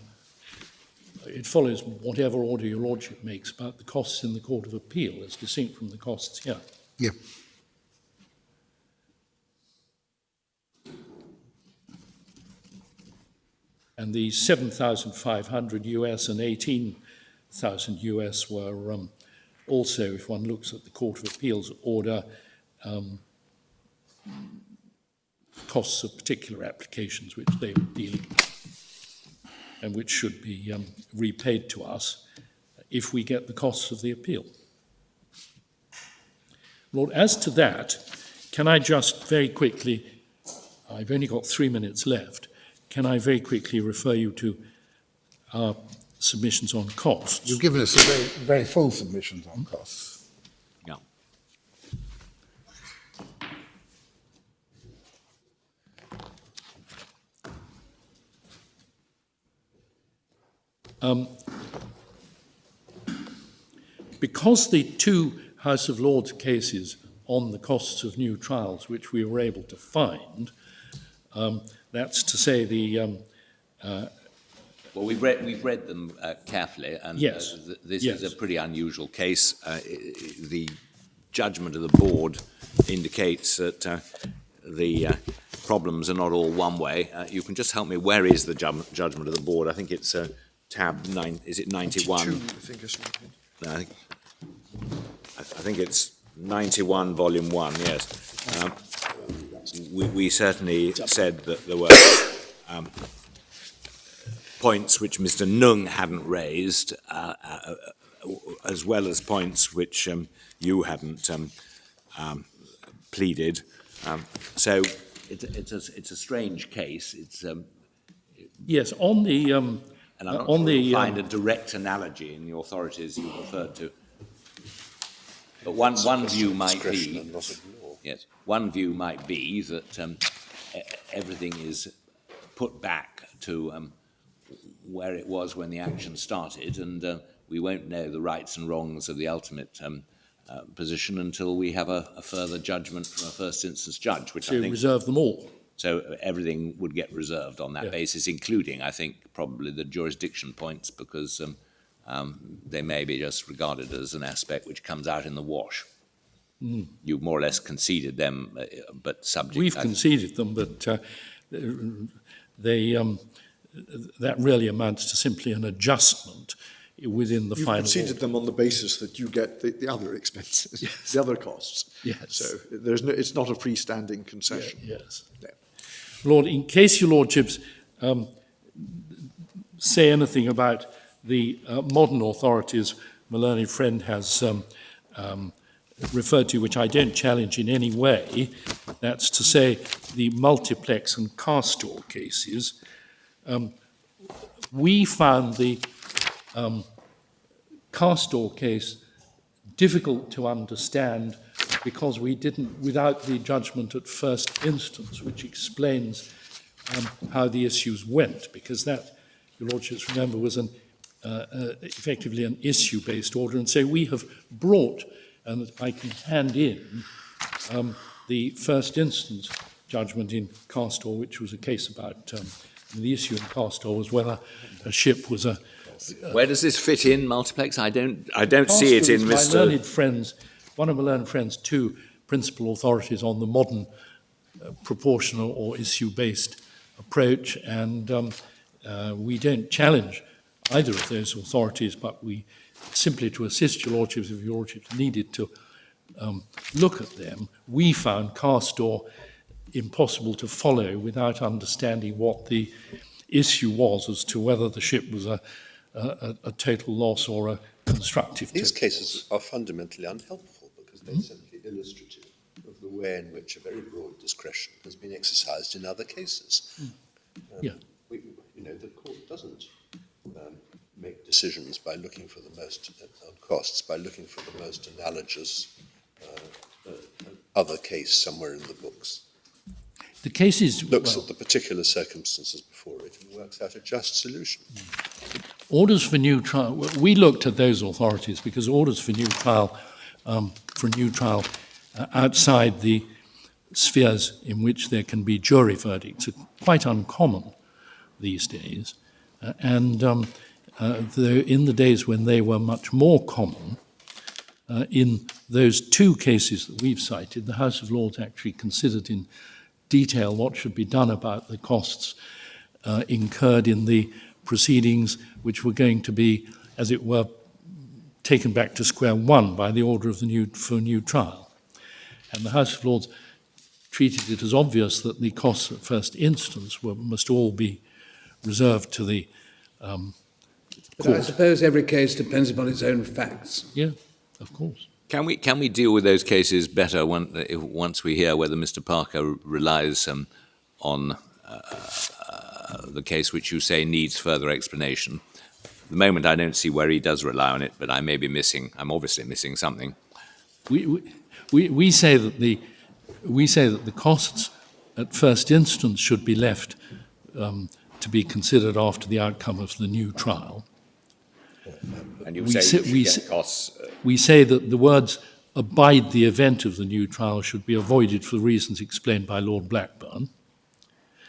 Speaker 2: It follows whatever order your Lordship makes about the costs in the Court of Appeal, as distinct from the costs here.
Speaker 5: Yeah.
Speaker 2: And the 7,500 US and 18,000 US were also, if one looks at the Court of Appeal's order, costs of particular applications which they were dealing with, and which should be repaid to us if we get the costs of the appeal. Lord, as to that, can I just very quickly, I've only got 3 minutes left, can I very quickly refer you to our submissions on costs?
Speaker 5: You've given us a very full submissions on costs.
Speaker 3: Yeah.
Speaker 2: Because the two House of Lords cases on the costs of new trials, which we were able to find, that's to say
Speaker 3: Well, we've read them carefully, and
Speaker 2: Yes.
Speaker 3: This
Speaker 2: Yes.
Speaker 3: is a pretty unusual case. The judgment of the board indicates that the problems are not all one way. You can just help me. Where is the judgment of the board? I think it's tab 9. Is it 91?
Speaker 1: 92, I think it's
Speaker 3: No, I think it's 91, volume 1. Yes. We certainly said that there were points which Mr. Nung hadn't raised, as well as points which you hadn't pleaded. So it's a strange case. It's
Speaker 2: yes, on the
Speaker 3: and I'm not
Speaker 2: on
Speaker 3: sure
Speaker 2: the
Speaker 3: you'll find a direct analogy in the authorities you referred to. But one view might
Speaker 4: Discretion
Speaker 3: be,
Speaker 4: and not of law.
Speaker 3: yes, one view might be that everything is put back to where it was when the action started, and we won't know the rights and wrongs of the ultimate position until we have a further judgment from a first instance judge, which I
Speaker 2: to
Speaker 3: think.
Speaker 2: reserve them all.
Speaker 3: So everything would get reserved on that
Speaker 2: Yeah.
Speaker 3: basis, including, I think, probably the jurisdiction points, because they may be just regarded as an aspect which comes out in the wash. You've more or less conceded them, but subject.
Speaker 2: We've conceded them, but that really amounts to simply an adjustment within the
Speaker 1: You've
Speaker 2: final
Speaker 1: conceded
Speaker 2: order.
Speaker 1: them on the basis that you get the other expenses, the other costs.
Speaker 2: Yes.
Speaker 1: So it's not a freestanding concession.
Speaker 2: Yes.
Speaker 1: No.
Speaker 2: Lord, in case your lordships say anything about the modern authorities my learned friend has referred to, which I don't challenge in any way, that's to say the multiplex and Castor cases, we found the Castor case difficult to understand because we didn't, without the judgment at first instance, which explains how the issues went, because that, your lordships remember, was effectively an issue-based order. And so we have brought, and I can hand in, the first instance judgment in Castor, which was a case about the issue in Castor was whether a ship was a.
Speaker 3: Where does this fit in, multiplex? I don't see it in
Speaker 2: Castor is
Speaker 3: Mr.
Speaker 2: my learned friends, one of my learned friends, two principal authorities on the modern proportional or issue-based approach, and we don't challenge either of those authorities, but we simply, to assist your lordships, if your lordships needed to look at them, we found Castor impossible to follow without understanding what the issue was as to whether the ship was a total loss or a constructive
Speaker 4: These
Speaker 2: total
Speaker 4: cases are fundamentally unhelpful because they're simply illustrative of the way in which a very broad discretion has been exercised in other cases.
Speaker 2: Yeah.
Speaker 4: The court doesn't make decisions by looking for the most on costs, by looking for the most analogous other case somewhere in the books.
Speaker 2: The cases
Speaker 4: Looks at the particular circumstances before it and works out a just solution.
Speaker 2: orders for new trial. We looked at those authorities because orders for new trial, outside the spheres in which there can be jury verdicts are quite uncommon these days, and in the days when they were much more common, in those two cases that we've cited, the House of Lords actually considered in detail what should be done about the costs incurred in the proceedings, which were going to be, as it were, taken back to square one by the order of for new trial. And the House of Lords treated it as obvious that the costs at first instance must all be reserved to the
Speaker 6: But I
Speaker 2: court.
Speaker 6: suppose every case depends upon its own facts.
Speaker 2: Yeah, of course.
Speaker 3: Can we deal with those cases better once we hear whether Mr. Parker relies on the case which you say needs further explanation? At the moment, I don't see where he does rely on it, but I may be missing. I'm obviously missing something.
Speaker 2: We say that the costs at first instance should be left to be considered after the outcome of the new trial.
Speaker 3: And you
Speaker 2: we
Speaker 3: say
Speaker 2: say,
Speaker 3: you should get costs.
Speaker 2: we say that the words "abide the event of the new trial" should be avoided for the reasons explained by Lord Blackburn.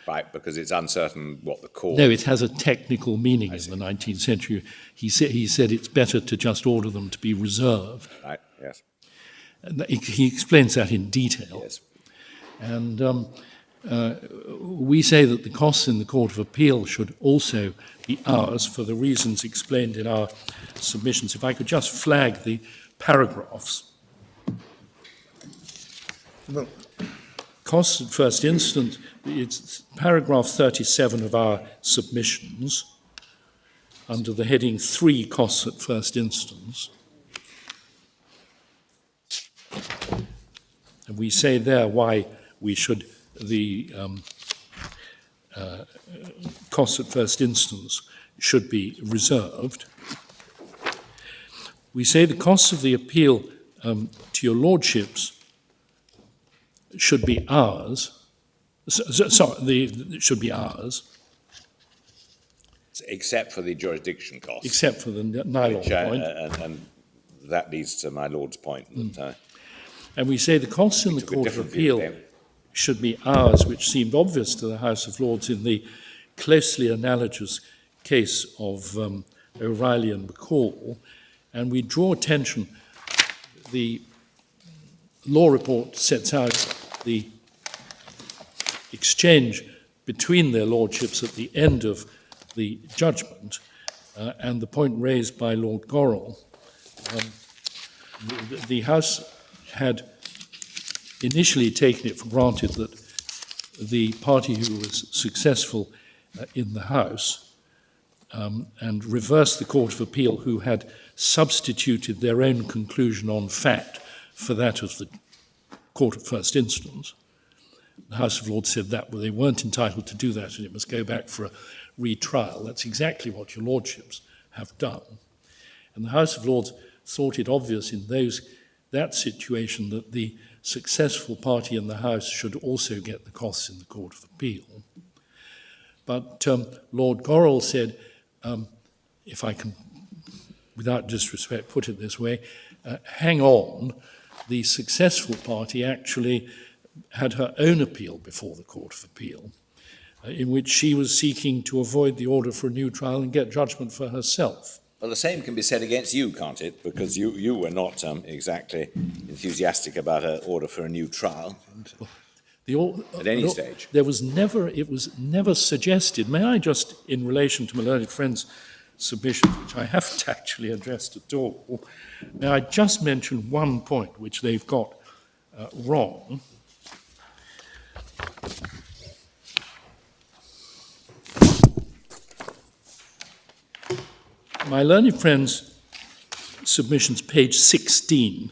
Speaker 3: Right, because it's uncertain what the court...
Speaker 2: No, it has a technical meaning in the 19th century. He said it's better to just order them to be reserved.
Speaker 3: Right, yes.
Speaker 2: And he explains that in detail.
Speaker 3: Yes.
Speaker 2: And we say that the costs in the Court of Appeal should also be ours for the reasons explained in our submissions. If I could just flag the paragraphs.
Speaker 5: Well,
Speaker 2: Costs at first instance, it's paragraph 37 of our submissions under the heading 3, costs at first instance. And we say there why we should, the costs at first instance should be reserved. We say the costs of the appeal to your lordships should be ours. Should be ours.
Speaker 3: Except for the jurisdiction costs.
Speaker 2: Except for the nylon point.
Speaker 3: And that leads to my Lord's point. That,
Speaker 2: And we say the costs in the
Speaker 3: took a
Speaker 2: Court of
Speaker 3: different view
Speaker 2: Appeal
Speaker 3: then.
Speaker 2: should be ours, which seemed obvious to the House of Lords in the closely analogous case of O'Reilly and McCall. And we draw attention, the law report sets out the exchange between their lordships at the end of the judgment, and the point raised by Lord Gorrell. The House had initially taken it for granted that the party who was successful in the House and reversed the Court of Appeal, who had substituted their own conclusion on fact for that of the Court of First Instance. The House of Lords said that they weren't entitled to do that and it must go back for a retrial. That's exactly what your lordships have done. And the House of Lords thought it obvious in that situation that the successful party in the House should also get the costs in the Court of Appeal. But Lord Gorrell said, if I can, without disrespect, put it this way, hang on, the successful party actually had her own appeal before the Court of Appeal, in which she was seeking to avoid the order for a new trial and get judgment for herself.
Speaker 3: Well, the same can be said against you, can't it? Because you were not exactly enthusiastic about an order for a new trial at any stage.
Speaker 2: It was never suggested. May I just, in relation to my learned friend's submission, which I haven't actually addressed at all, may I just mention one point which they've got wrong. My learned friend's submission's page 16.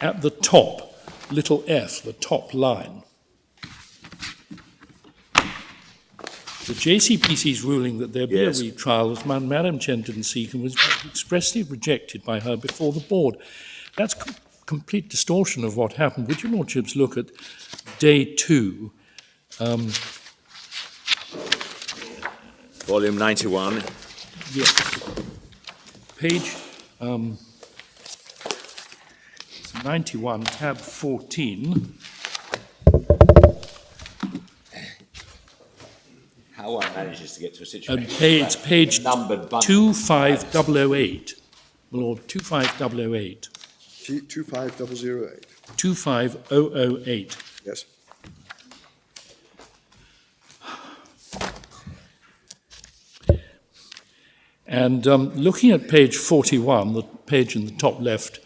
Speaker 2: At the top, little f, the top line. The JCPC's ruling that there be a retrial was Madam Chen didn't seek and was expressly rejected by her before the board. That's complete distortion of what happened. Would your lordships look at day 2,
Speaker 3: Volume 91.
Speaker 2: yes, page 91, tab 14.
Speaker 3: How one manages to get to a situation.
Speaker 2: And page
Speaker 3: numbered bundle.
Speaker 2: 25008, my lord, 25008.
Speaker 1: 25008.
Speaker 2: 25008.
Speaker 1: Yes.
Speaker 2: And looking at page 41, the page in the top left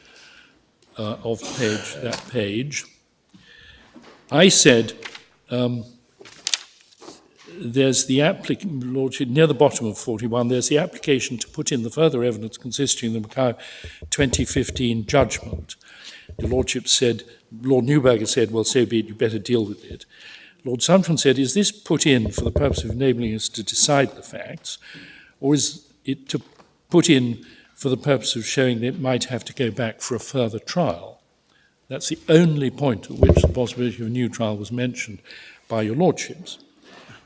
Speaker 2: of that page, I said there's the lordship, near the bottom of 41, there's the application to put in the further evidence consisting in the Macau 2015 judgment. The lordship said, Lord Newberger said, well, so be it, you better deal with it. Lord Sunfron said, is this put in for the purpose of enabling us to decide the facts, or is it to put in for the purpose of showing that it might have to go back for a further trial? That's the only point at which the possibility of a new trial was mentioned by your lordships.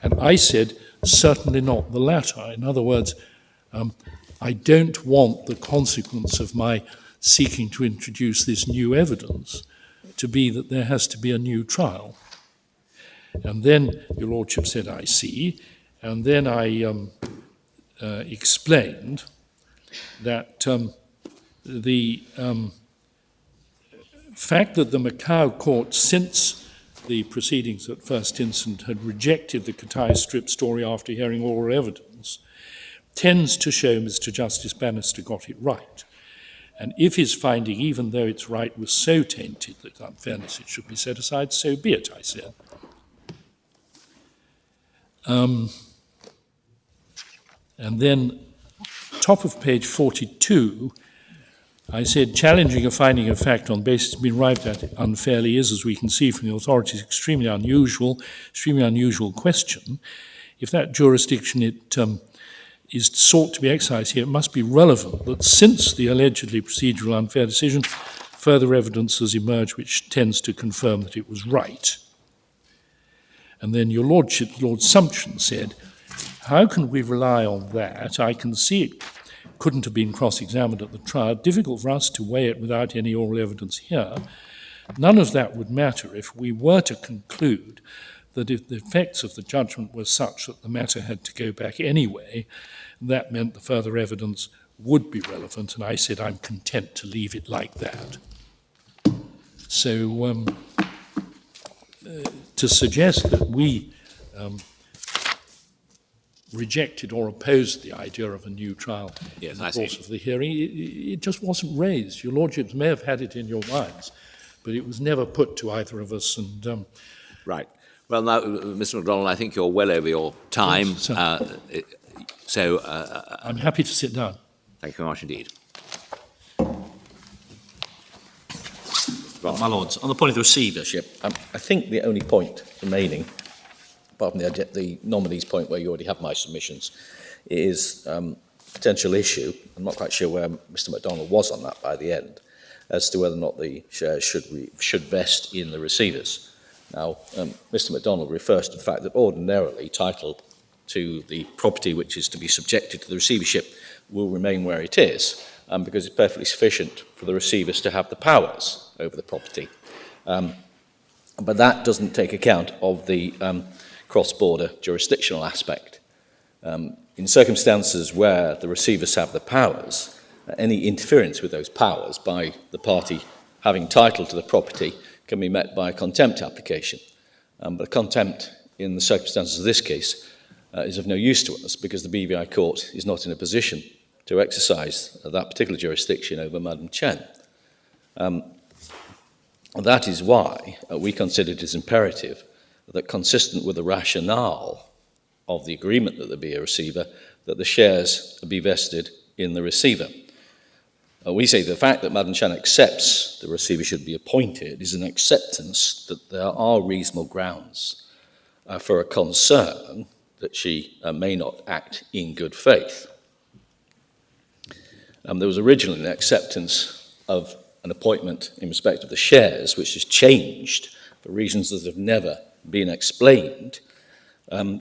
Speaker 2: And I said, certainly not the latter. In other words, I don't want the consequence of my seeking to introduce this new evidence to be that there has to be a new trial. And then your lordship said, I see. And then I explained that the fact that the Macau court, since the proceedings at first instance, had rejected the Katai strip story after hearing oral evidence, tends to show Mr. Justice Bannister got it right. And if his finding, even though it's right, was so tainted that unfairness it should be set aside, so be it, I said. And then, top of page 42, I said, challenging a finding of fact on basis being arrived at unfairly is, as we can see from the authorities, extremely unusual question. If that jurisdiction is sought to be exercised here, it must be relevant that since the allegedly procedural unfair decision, further evidence has emerged which tends to confirm that it was right. And then your lordship, Lord Sumption, said, how can we rely on that? I can see it couldn't have been cross-examined at the trial. Difficult for us to weigh it without any oral evidence here. None of that would matter if we were to conclude that if the effects of the judgment were such that the matter had to go back anyway, that meant the further evidence would be relevant, and I said I'm content to leave it like that. So to suggest that we rejected or opposed the idea of a new trial in the course of the hearing, it just wasn't raised. Your lordships may have had it in your minds, but it was never put to either of us. And
Speaker 3: right. Well, now, Mr. MacDonald, I think you're well over your time.
Speaker 2: Yes, I'm happy to sit down.
Speaker 3: Thank you very much indeed.
Speaker 7: My Lords, on the point of the receivership, I think the only point remaining, apart from the nominee's point where you already have my submissions, is potential issue. I'm not quite sure where Mr. MacDonald was on that by the end, as to whether or not the shares should vest in the receivers. Now, Mr. MacDonald refers to the fact that ordinarily title to the property which is to be subjected to the receivership will remain where it is, because it's perfectly sufficient for the receivers to have the powers over the property. But that doesn't take account of the cross-border jurisdictional aspect. In circumstances where the receivers have the powers, any interference with those powers by the party having title to the property can be met by a contempt application. But contempt in the circumstances of this case is of no use to us because the BVI court is not in a position to exercise that particular jurisdiction over Madam Chen. That is why we consider it as imperative that, consistent with the rationale of the agreement that there be a receiver, that the shares be vested in the receiver. We say the fact that Madam Chen accepts the receiver should be appointed is an acceptance that there are reasonable grounds for a concern that she may not act in good faith. There was originally an acceptance of an appointment in respect of the shares, which has changed for reasons that have never been explained,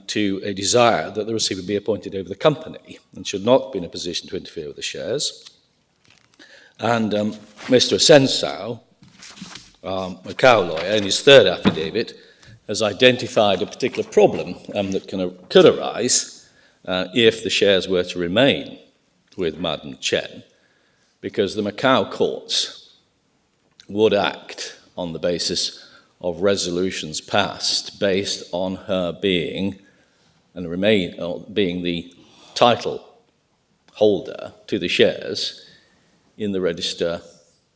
Speaker 7: to a desire that the receiver be appointed over the company and should not be in a position to interfere with the shares. And Mr. Asensao, Macau lawyer, in his third affidavit, has identified a particular problem that could arise if the shares were to remain with Madam Chen, because the Macau courts would act on the basis of resolutions passed based on her being being the title holder to the shares in the register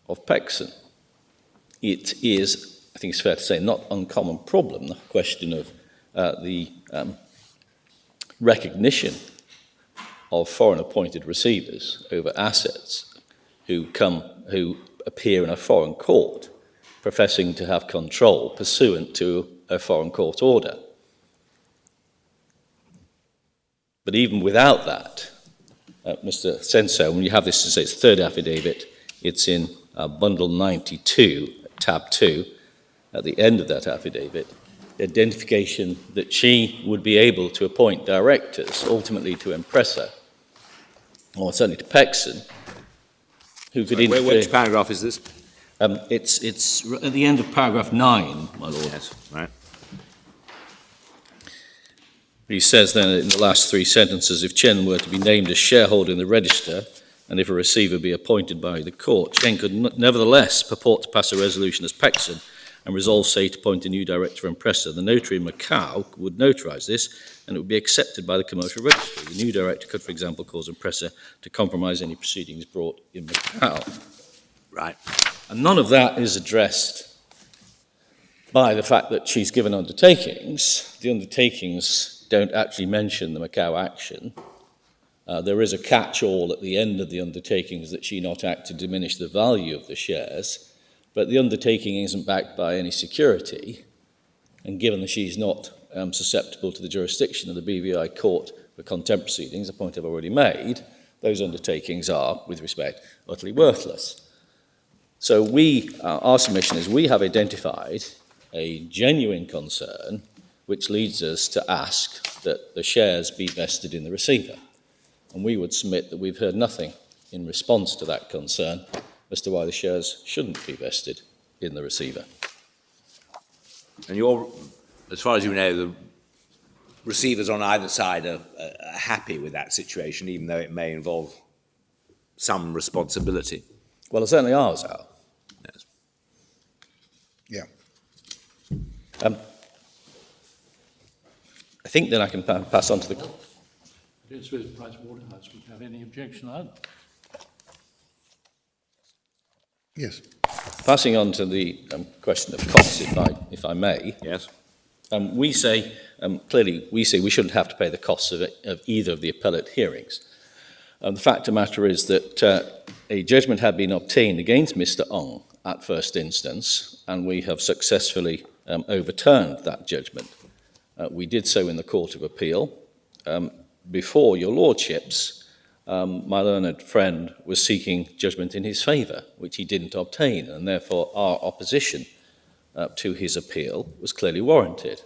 Speaker 7: of Pexon. It is, I think it's fair to say, not uncommon problem, the question of the recognition of foreign appointed receivers over assets who appear in a foreign court professing to have control pursuant to a foreign court order. But even without that, Mr. Senso, when you have this, to say it's third affidavit, it's in bundle 92, tab 2, at the end of that affidavit, identification that she would be able to appoint directors, ultimately to Impressa, or certainly to Pexon, who could interfere.
Speaker 3: Which paragraph is this?
Speaker 7: It's at the end of paragraph 9, my lord.
Speaker 3: Yes, right.
Speaker 7: He says then in the last 3 sentences, if Chen were to be named as shareholder in the register, and if a receiver be appointed by the court, Chen could nevertheless purport to pass a resolution as Pexon and resolve, say, to appoint a new director of Impressa. The notary in Macau would notarise this, and it would be accepted by the commercial registry. The new director could, for example, cause Impressa to compromise any proceedings brought in Macau.
Speaker 3: Right.
Speaker 7: And none of that is addressed by the fact that she's given undertakings. The undertakings don't actually mention the Macau action. There is a catch-all at the end of the undertakings that she not act to diminish the value of the shares, but the undertaking isn't backed by any security, and given that she's not susceptible to the jurisdiction of the BVI court for contempt proceedings, a point I've already made, those undertakings are, with respect, utterly worthless. So our submission is we have identified a genuine concern which leads us to ask that the shares be vested in the receiver. And we would submit that we've heard nothing in response to that concern as to why the shares shouldn't be vested in the receiver.
Speaker 3: And as far as you know, the receivers on either side are happy with that situation, even though it may involve some responsibility.
Speaker 7: Well, certainly ours are.
Speaker 3: Yes.
Speaker 5: Yeah.
Speaker 7: I think then I can pass on to the...
Speaker 2: I don't suppose Pricewaterhouse would have any objection either.
Speaker 5: Yes.
Speaker 7: Passing on to the question of costs, if I may.
Speaker 3: Yes.
Speaker 7: We say, clearly, we shouldn't have to pay the costs of either of the appellate hearings. The fact of the matter is that a judgment had been obtained against Mr. Ong at first instance, and we have successfully overturned that judgment. We did so in the Court of Appeal. Before your lordships, my learned friend was seeking judgment in his favour, which he didn't obtain, and therefore our opposition to his appeal was clearly warranted.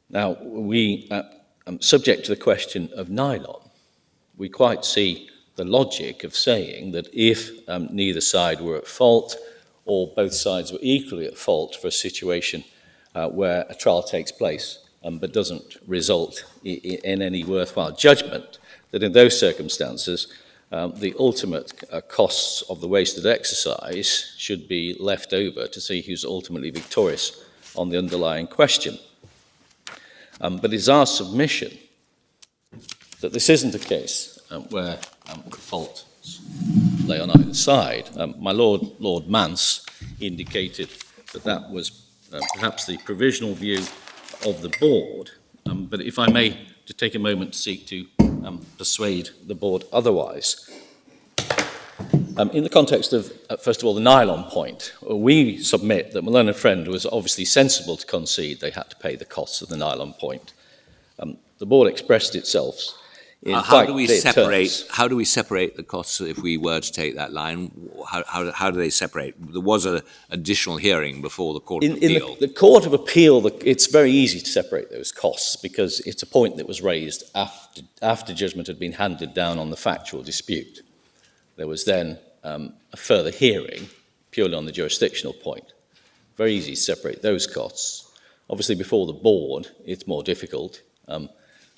Speaker 7: Now, we, subject to the question of nylon, we quite see the logic of saying that if neither side were at fault, or both sides were equally at fault for a situation where a trial takes place, but doesn't result in any worthwhile judgment, that in those circumstances, the ultimate costs of the wasted exercise should be left over to see who's ultimately victorious on the underlying question. But it's our submission that this isn't a case where fault lay on either side. My Lord Mance indicated that that was perhaps the provisional view of the board, but if I may to take a moment to seek to persuade the board otherwise. In the context of, first of all, the nylon point, we submit that my learned friend was obviously sensible to concede they had to pay the costs of the nylon point. The board expressed itself in
Speaker 3: How do we
Speaker 7: terms.
Speaker 3: How do we separate the costs if we were to take that line? How do they separate? There was an additional hearing before the Court of Appeal.
Speaker 7: In the Court of Appeal, it's very easy to separate those costs because it's a point that was raised after judgment had been handed down on the factual dispute. There was then a further hearing purely on the jurisdictional point. Very easy to separate those costs. Obviously, before the board, it's more difficult.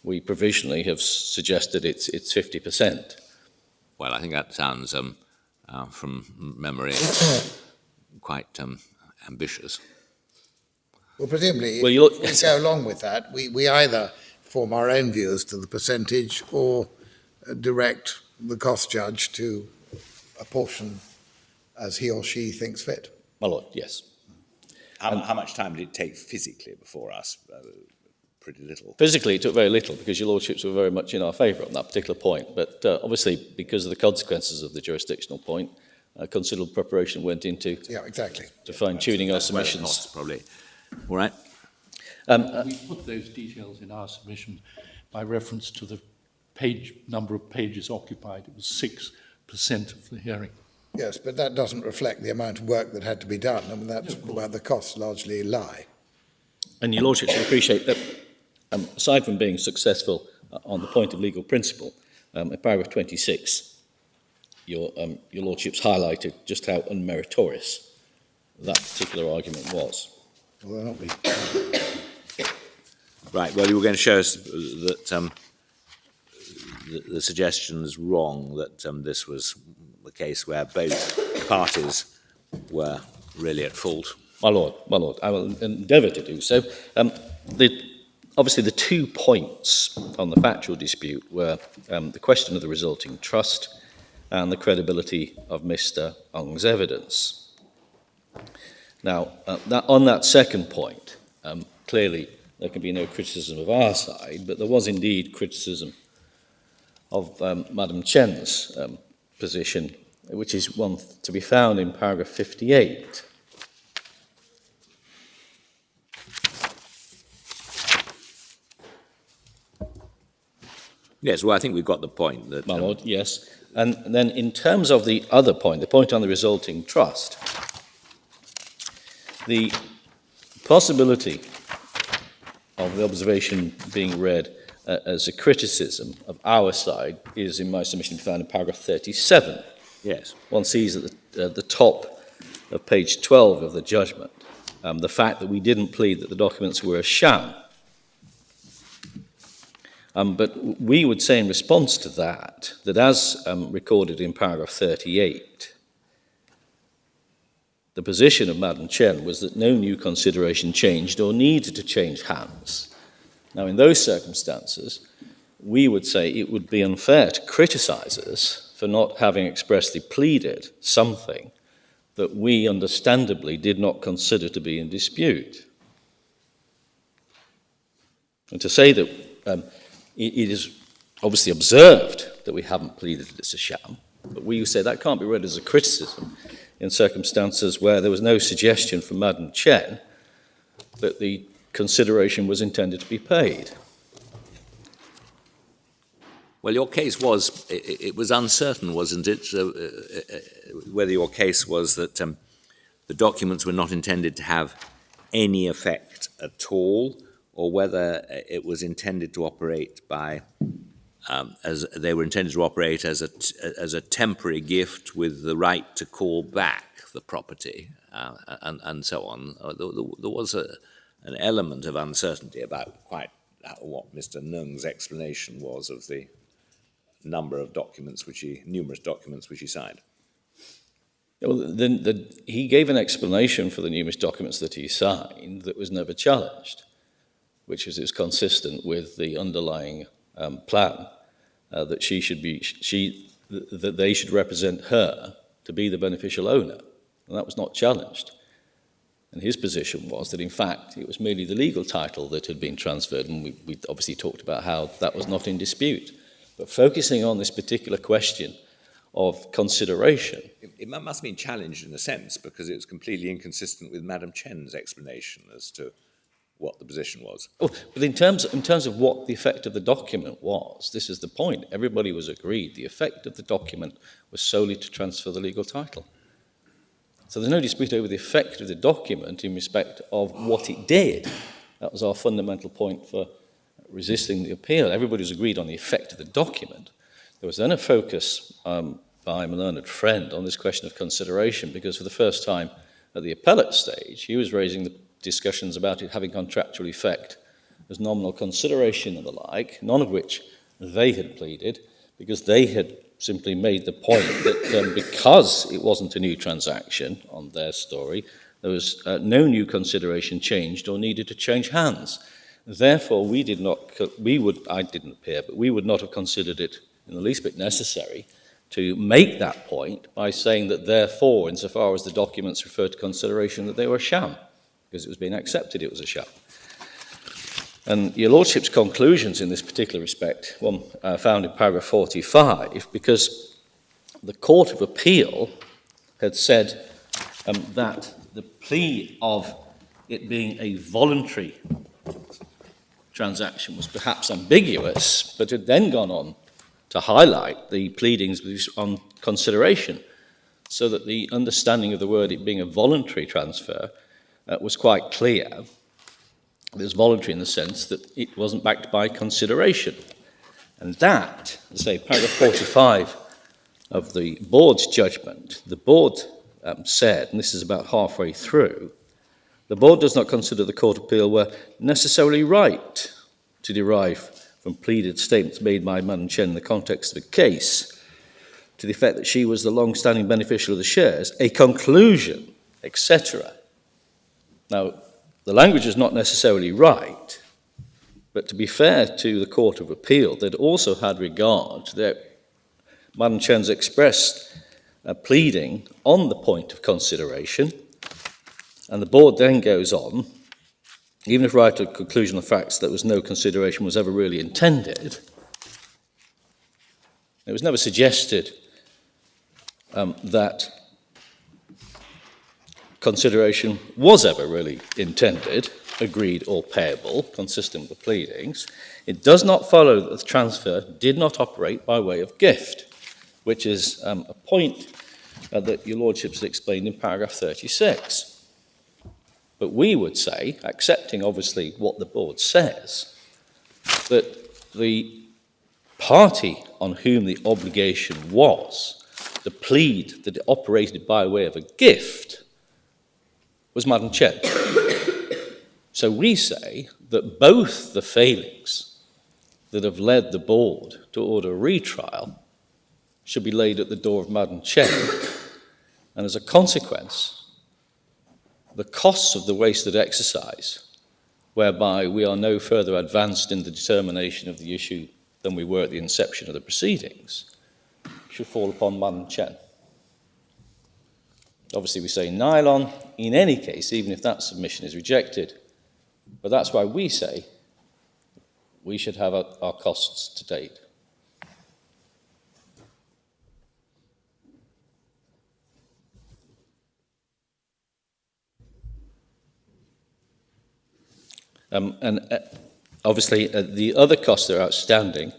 Speaker 7: We provisionally have suggested it's 50%.
Speaker 3: Well, I think that sounds, from memory, quite ambitious.
Speaker 5: Well, presumably,
Speaker 7: Well,
Speaker 5: if we go along with that, we either form our own views to the percentage or direct the cost judge to apportion as he or she thinks fit.
Speaker 7: My lord, yes.
Speaker 3: How much time did it take physically before us? Pretty little.
Speaker 7: Physically, it took very little because your lordships were very much in our favour on that particular point. But obviously, because of the consequences of the jurisdictional point, considerable preparation went into to fine-tuning our submissions.
Speaker 3: Costs, probably. All right.
Speaker 2: We put those details in our submission by reference to the number of pages occupied. It was 6% of the hearing.
Speaker 5: Yes, but that doesn't reflect the amount of work that had to be done. I mean, that's where the costs largely lie.
Speaker 7: And your lordship should appreciate that, aside from being successful on the point of legal principle, in paragraph 26, your lordship's highlighted just how unmeritorious that particular argument was.
Speaker 5: Well, they're not be.
Speaker 3: Right, well, you were going to show us that the suggestion is wrong, that this was the case where both parties were really at fault.
Speaker 7: My lord, I will endeavour to do so. Obviously, the 2 points on the factual dispute were the question of the resulting trust and the credibility of Mr. Ng's evidence. Now, on that second point, clearly there can be no criticism of our side, but there was indeed criticism of Madam Chen's position, which is one to be found in paragraph 58.
Speaker 3: Yes, well, I think we've got the point. That,
Speaker 7: My lord, yes. And then in terms of the other point, the point on the resulting trust, the possibility of the observation being read as a criticism of our side is, in my submission, found in paragraph 37.
Speaker 3: yes.
Speaker 7: One sees at the top of page 12 of the judgment the fact that we didn't plead that the documents were a sham. But we would say in response to that, that as recorded in paragraph 38, the position of Madam Chen was that no new consideration changed or needed to change hands. Now, in those circumstances, we would say it would be unfair to criticise us for not having expressly pleaded something that we understandably did not consider to be in dispute. And to say that it is obviously observed that we haven't pleaded it as a sham, but we say that can't be read as a criticism in circumstances where there was no suggestion from Madam Chen that the consideration was intended to be paid.
Speaker 3: Well, your case was, it was uncertain, wasn't it, whether your case was that the documents were not intended to have any effect at all, or whether it was intended to operate by, as they were intended to operate as a temporary gift with the right to call back the property, and so on. There was an element of uncertainty about quite what Mr. Ng's explanation was of the number of documents numerous documents which he signed.
Speaker 7: Well, he gave an explanation for the numerous documents that he signed that was never challenged, which is consistent with the underlying plan that that they should represent her to be the beneficial owner, and that was not challenged. And his position was that, in fact, it was merely the legal title that had been transferred, and we obviously talked about how that was not in dispute. But focusing on this particular question of consideration.
Speaker 3: It must have been challenged in a sense, because it was completely inconsistent with Madam Chen's explanation as to what the position was.
Speaker 7: Oh, but in terms of what the effect of the document was, this is the point. Everybody was agreed. The effect of the document was solely to transfer the legal title. So there's no dispute over the effect of the document in respect of what it did. That was our fundamental point for resisting the appeal. Everybody was agreed on the effect of the document. There was then a focus by my learned friend on this question of consideration, because for the first time at the appellate stage, he was raising the discussions about it having contractual effect as nominal consideration and the like, none of which they had pleaded, because they had simply made the point that because it wasn't a new transaction on their story, there was no new consideration changed or needed to change hands. Therefore, I didn't appear, but we would not have considered it in the least bit necessary to make that point by saying that therefore, insofar as the documents referred to consideration, that they were a sham, because it was being accepted it was a sham. And your Lordship's conclusions in this particular respect, one found in paragraph 45, because the Court of Appeal had said that the plea of it being a voluntary transaction was perhaps ambiguous, but had then gone on to highlight the pleadings on consideration. so that the understanding of the word, it being a voluntary transfer, was quite clear. It was voluntary in the sense that it wasn't backed by consideration. And that, say, paragraph 45 of the board's judgment, the board said, and this is about halfway through, the board does not consider the Court of Appeal were necessarily right to derive from pleaded statements made by Madam Chen in the context of a case to the effect that she was the long-standing beneficiary of the shares, a conclusion, etc. Now, the language is not necessarily right, but to be fair to the Court of Appeal, they'd also had regard that Madam Chen's expressed a pleading on the point of consideration, and the board then goes on, even if right to the conclusion of the facts that was no consideration was ever really intended, it was never suggested that consideration was ever really intended, agreed or payable, consistent with the pleadings. It does not follow that the transfer did not operate by way of gift, which is a point that your lordships explained in paragraph 36. But we would say, accepting obviously what the board says, that the party on whom the obligation was, the plead that it operated by way of a gift, was Madam Chen. So we say that both the failings that have led the board to order a retrial should be laid at the door of Madam Chen, and as a consequence, the costs of the wasted exercise, whereby we are no further advanced in the determination of the issue than we were at the inception of the proceedings, should fall upon Madam Chen. Obviously, we say nylon in any case, even if that submission is rejected. But that's why we say we should have our costs to date. Obviously, the other costs that are outstanding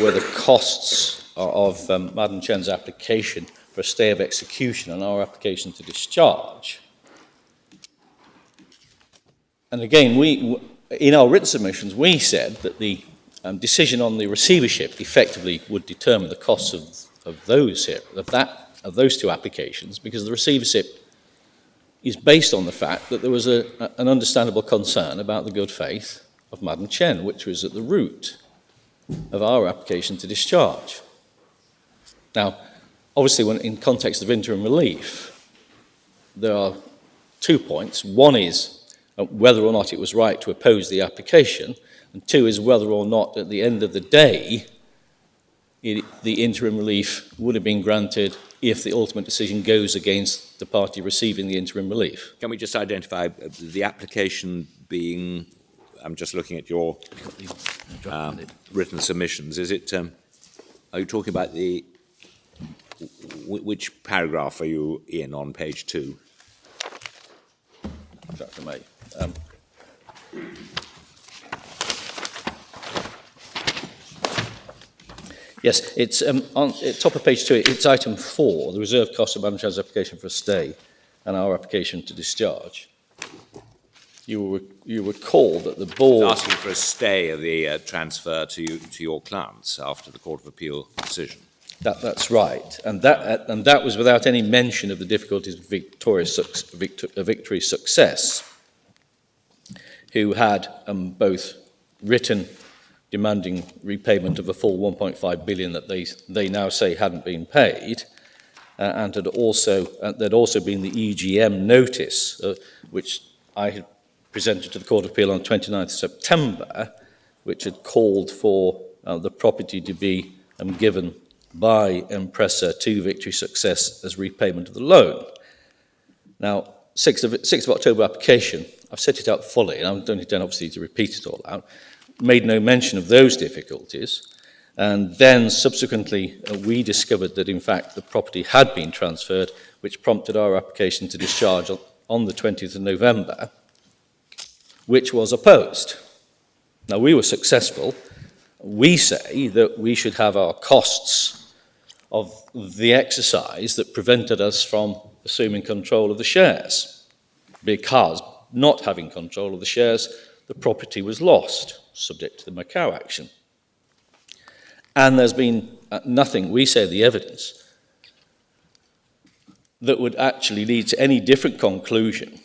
Speaker 7: were the costs of Madam Chen's application for a stay of execution and our application to discharge. And again, in our written submissions, we said that the decision on the receivership effectively would determine the costs of those two applications, because the receivership is based on the fact that there was an understandable concern about the good faith of Madam Chen, which was at the root of our application to discharge. Now, obviously, when in context of interim relief, there are 2 points. One is whether or not it was right to oppose the application, and two is whether or not, at the end of the day, the interim relief would have been granted if the ultimate decision goes against the party receiving the interim relief.
Speaker 3: Can we just identify the application being, I'm just looking at your written submissions, is it, are you talking about which paragraph are you in on page 2?
Speaker 7: If I may. Yes, it's on top of page 2, it's item 4, the reserve cost of Madam Chen's application for a stay and our application to discharge. You recall that the board...
Speaker 3: Asking for a stay of the transfer to your clients after the Court of Appeal decision.
Speaker 7: That's right, and that was without any mention of the difficulties of Victory's success, who had both written demanding repayment of a full 1.5 billion that they now say hadn't been paid, and there'd also been the EGM notice, which I had presented to the Court of Appeal on 29th of September, which had called for the property to be given by Empressa to Victory Success as repayment of the loan. Now, 6th of October application, I've set it out fully, and I don't intend obviously to repeat it all out, made no mention of those difficulties, and then subsequently we discovered that in fact the property had been transferred, which prompted our application to discharge on the 20th of November, which was opposed. Now, we were successful. We say that we should have our costs of the exercise that prevented us from assuming control of the shares, because not having control of the shares, the property was lost, subject to the Macau action. And there's been nothing, we say the evidence, that would actually lead to any different conclusion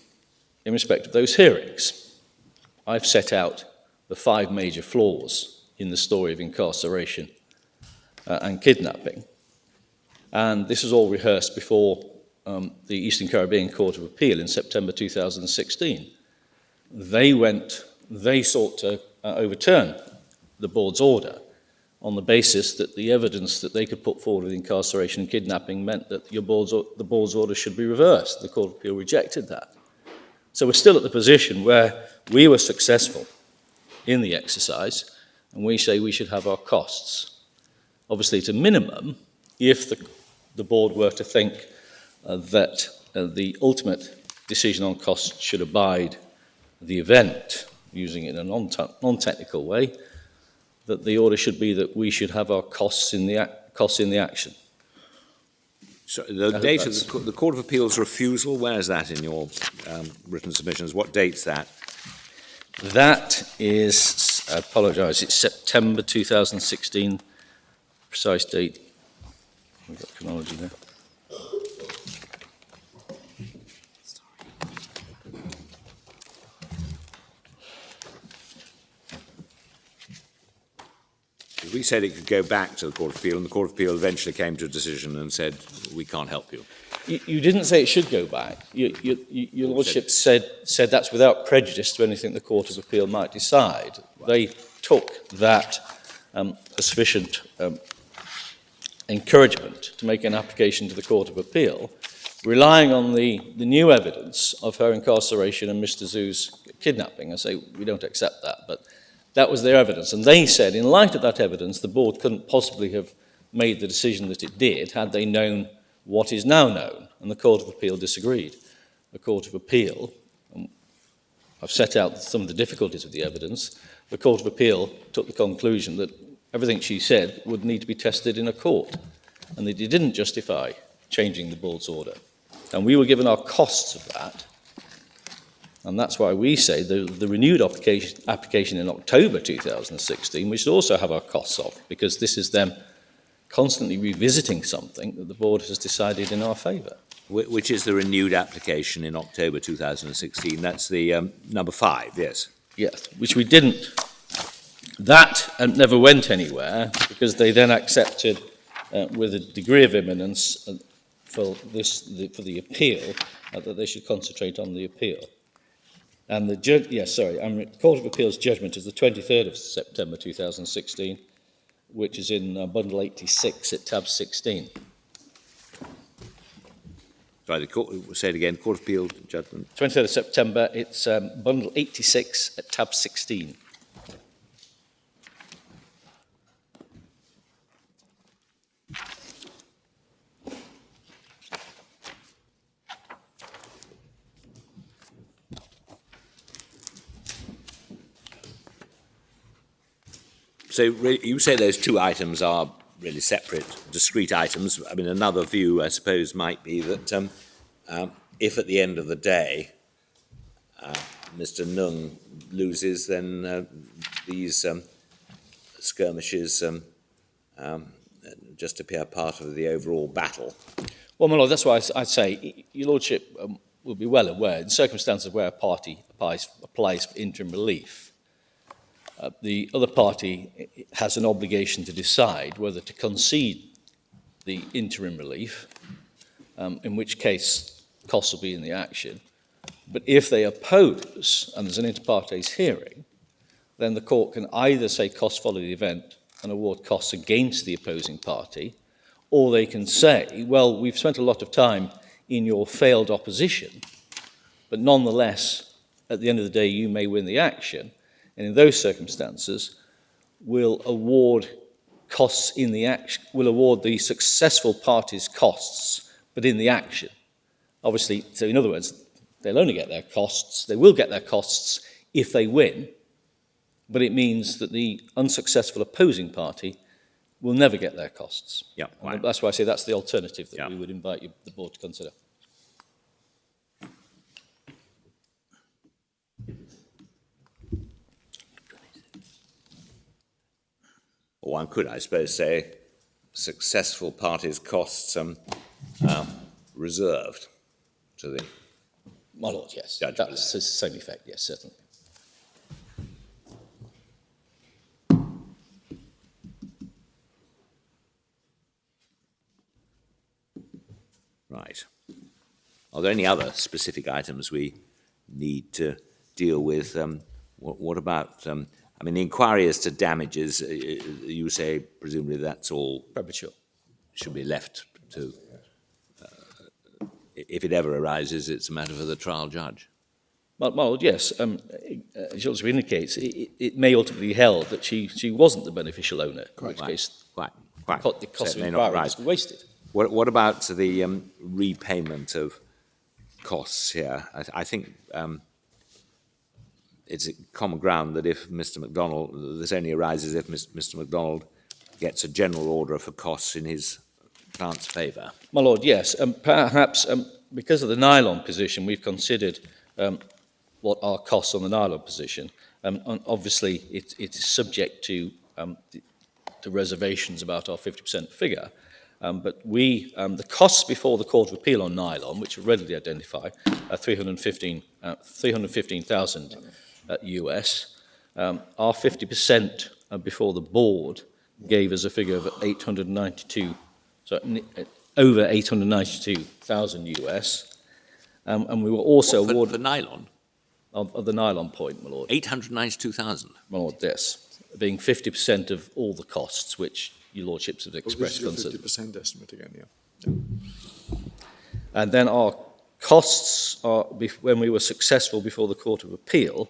Speaker 7: in respect of those hearings. I've set out the 5 major flaws in the story of incarceration and kidnapping. And this was all rehearsed before the Eastern Caribbean Court of Appeal in September 2016. They sought to overturn the board's order on the basis that the evidence that they could put forward with incarceration and kidnapping meant that the board's order should be reversed. The Court of Appeal rejected that. So we're still at the position where we were successful in the exercise, and we say we should have our costs. Obviously, it's a minimum if the board were to think that the ultimate decision on costs should abide the event, using it in a non-technical way, that the order should be that we should have our costs in the action.
Speaker 3: So the date of the Court of Appeal's refusal, where is that in your written submissions? What date's that?
Speaker 7: That is, I apologise, it's September 2016, precise date. We've got chronology there.
Speaker 3: We said it could go back to the Court of Appeal, and the Court of Appeal eventually came to a decision and said, we can't help you.
Speaker 7: You didn't say it should go back. Your Lordship said that's without prejudice to anything the Court of Appeal might decide. Right. They took that as sufficient encouragement to make an application to the Court of Appeal, relying on the new evidence of her incarceration and Mr. Zhu's kidnapping. I say we don't accept that, but that was their evidence. And they said, in light of that evidence, the board couldn't possibly have made the decision that it did had they known what is now known. And the Court of Appeal disagreed. The Court of Appeal, I've set out some of the difficulties of the evidence, the Court of Appeal took the conclusion that everything she said would need to be tested in a court, and that it didn't justify changing the board's order. And we were given our costs of that. And that's why we say the renewed application in October 2016, we should also have our costs of, because this is them constantly revisiting something that the board has decided in our favour.
Speaker 3: Which is the renewed application in October 2016. That's the number 5, yes.
Speaker 7: Yes, which we didn't. That never went anywhere, because they then accepted with a degree of imminence for the appeal that they should concentrate on the appeal. And the Court of Appeal's judgment is the 23rd of September 2016, which is in bundle 86 at tab 16.
Speaker 3: Sorry, say it again, Court of Appeal judgment.
Speaker 7: 23rd of September, it's bundle 86 at tab 16.
Speaker 3: So you say those 2 items are really separate, discrete items. I mean, another view, I suppose, might be that if at the end of the day Mr. Nung loses, then these skirmishes just appear part of the overall battle.
Speaker 7: Well, my Lord, that's why I'd say your Lordship will be well aware, in circumstances where a party applies for interim relief, the other party has an obligation to decide whether to concede the interim relief, in which case costs will be in the action. But if they oppose, and there's an inter partes hearing, then the court can either say costs follow the event and award costs against the opposing party, or they can say, well, we've spent a lot of time in your failed opposition, but nonetheless, at the end of the day, you may win the action. And in those circumstances, we'll award costs in the action, we'll award the successful party's costs, but in the action. Obviously, so in other words, they'll only get their costs, they will get their costs if they win, but it means that the unsuccessful opposing party will never get their costs.
Speaker 3: Yeah,
Speaker 7: And
Speaker 3: right.
Speaker 7: that's why I say that's the alternative that
Speaker 3: Yeah.
Speaker 7: we would invite the board to consider.
Speaker 3: Or one could, I suppose, say successful parties' costs reserved to the
Speaker 7: My lord, yes.
Speaker 3: Judge
Speaker 7: That's the same effect, yes, certainly.
Speaker 3: Right. Are there any other specific items we need to deal with? What about, I mean, the inquiry as to damages, you say presumably that's all
Speaker 7: Premature.
Speaker 3: should be left to, if it ever arises, it's a matter for the trial judge.
Speaker 7: My lord, yes. As also indicates, it may ultimately be held that she wasn't the beneficial owner, in which case
Speaker 3: Quite.
Speaker 7: the cost
Speaker 3: So
Speaker 7: of
Speaker 3: it may not
Speaker 7: inquiry
Speaker 3: arise.
Speaker 7: is wasted.
Speaker 3: What about the repayment of costs here? I think it's common ground that if Mr. MacDonald, this only arises if Mr. MacDonald gets a general order for costs in his client's favour.
Speaker 7: My lord, yes. Perhaps because of the nylon position, we've considered what our costs on the nylon position. And obviously, it is subject to the reservations about our 50% figure. But the costs before the Court of Appeal on nylon, which are readily identified, are 315,000 US. Our 50% before the board gave us a figure of 892, so over 892,000 US. And we were also
Speaker 3: What, for
Speaker 7: awarded
Speaker 3: nylon?
Speaker 7: of the nylon point, my lord.
Speaker 3: 892,000.
Speaker 7: My lord, yes, being 50% of all the costs which your lordships have
Speaker 1: Well, this
Speaker 7: expressed
Speaker 1: is your
Speaker 7: concern.
Speaker 1: 50% estimate again, yeah.
Speaker 7: And then our costs are, when we were successful before the Court of Appeal,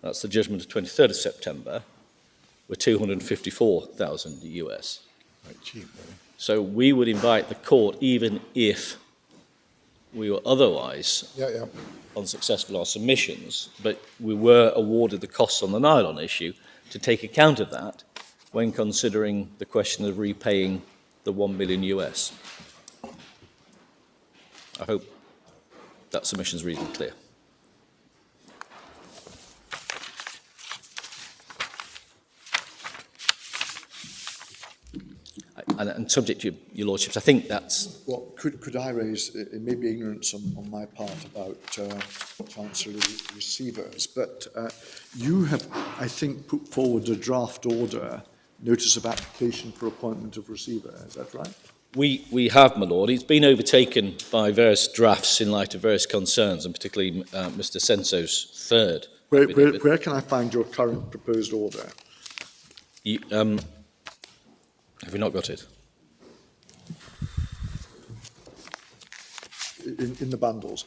Speaker 7: that's the judgment of 23rd of September, were 254,000 US.
Speaker 1: Quite cheap, really.
Speaker 7: So we would invite the court, even if we were otherwise
Speaker 1: Yeah.
Speaker 7: unsuccessful in our submissions, but we were awarded the costs on the nylon issue, to take account of that when considering the question of repaying the 1 million US. I hope that submission is reasonably clear. And subject to your lordships, I think that's...
Speaker 1: Well, could I raise, it may be ignorance on my part about Chancery receivers, but you have, I think, put forward a draft order, notice of application for appointment of receiver, is that right?
Speaker 7: We have, my lord. It's been overtaken by various drafts in light of various concerns, and particularly Mr. Senso's third.
Speaker 1: Where can I find your current proposed order?
Speaker 7: You, have we not got it?
Speaker 1: In the bundles?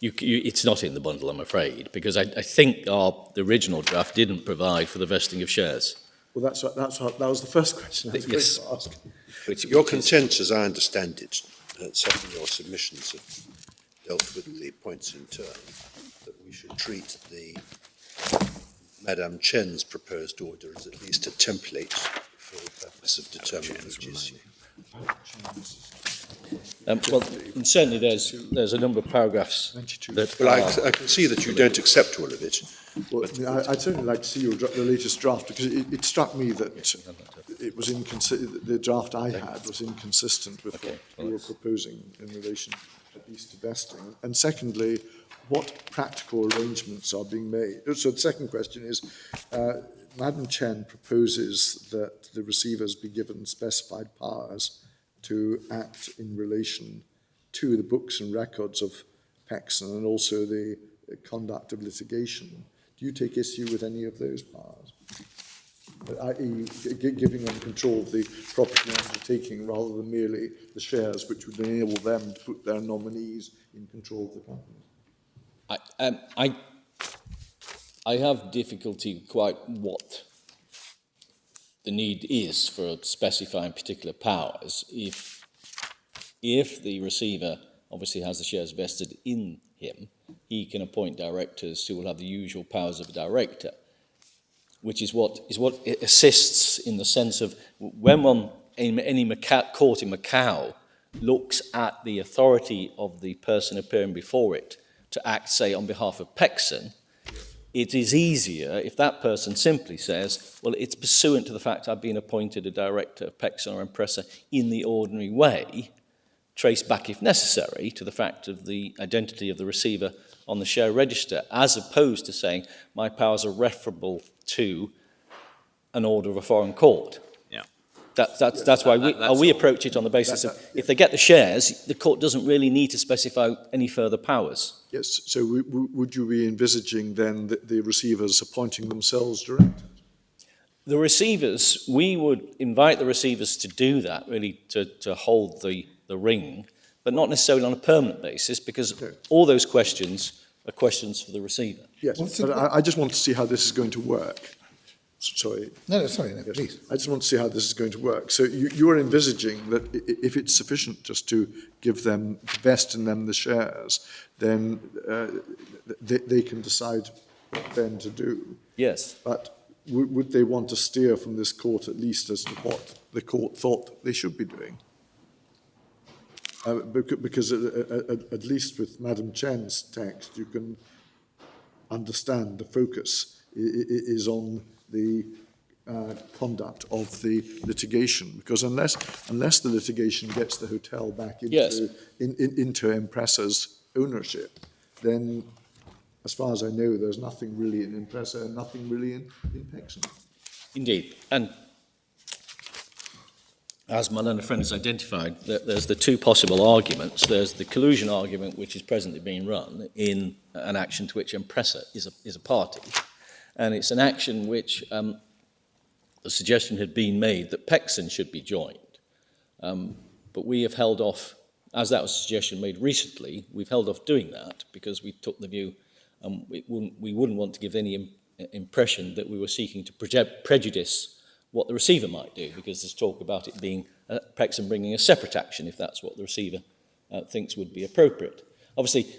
Speaker 7: It's not in the bundle, I'm afraid, because I think the original draft didn't provide for the vesting of shares.
Speaker 1: Well, that was the first question I was going
Speaker 7: Yes.
Speaker 1: to ask.
Speaker 4: Your content, as I understand it, some of your submissions have dealt with the points in turn, that we should treat the Madame Chen's proposed order as at least a template for the purpose of determining which is.
Speaker 7: Well, and certainly there's a number of paragraphs
Speaker 1: 92.
Speaker 7: that
Speaker 4: Well,
Speaker 7: are...
Speaker 4: I can see that you don't accept all of it.
Speaker 1: Well, I'd certainly like to see the latest draft, because it struck me that it was the draft I had was inconsistent with what you were proposing in relation at least to vesting. And secondly, what practical arrangements are being made? So the second question is, Madam Chen proposes that the receivers be given specified powers to act in relation to the books and records of Paxson and also the conduct of litigation. Do you take issue with any of those powers? I.e., giving them control of the property undertaking rather than merely the shares, which would enable them to put their nominees in control of the company?
Speaker 7: I have difficulty quite what the need is for specifying particular powers. If the receiver obviously has the shares vested in him, he can appoint directors who will have the usual powers of a director. which is what it assists in the sense of when one in any court in Macau looks at the authority of the person appearing before it to act, say, on behalf of Pexon, it is easier if that person simply says, well, it's pursuant to the fact I've been appointed a director of Pexon or Impresa in the ordinary way, trace back, if necessary, to the fact of the identity of the receiver on the share register, as opposed to saying my powers are referable to an order of a foreign court.
Speaker 3: Yeah.
Speaker 7: That's why we approach it on the basis of if they get the shares, the court doesn't really need to specify any further powers.
Speaker 1: Yes, so would you be envisaging then that the receivers appointing themselves directors?
Speaker 7: The receivers, we would invite the receivers to do that, really to hold the ring, but not necessarily on a permanent basis, because all those questions are questions for the receiver.
Speaker 1: Yes, but I just want to see how this is going to work. Sorry.
Speaker 5: No, yes. Please.
Speaker 1: I just want to see how this is going to work. So you are envisaging that if it's sufficient just to give them, invest in them the shares, then they can decide what then to do.
Speaker 7: Yes.
Speaker 1: But would they want to steer from this court at least as to what the court thought they should be doing? Because at least with Madam Chen's text, you can understand the focus is on the conduct of the litigation. Because unless the litigation gets the hotel back into Impresa's ownership, then, as far as I know, there's nothing really in Impresa and nothing really in Pexon.
Speaker 7: Indeed. And as my learned friend has identified, there's the two possible arguments. There's the collusion argument, which is presently being run in an action to which Impresa is a party. And it's an action which the suggestion had been made that Pexon should be joined. But we have held off, as that was a suggestion made recently, we've held off doing that because we took the view we wouldn't want to give any impression that we were seeking to prejudice what the receiver might do, because there's talk about it being Pexon bringing a separate action if that's what the receiver thinks would be appropriate. Obviously,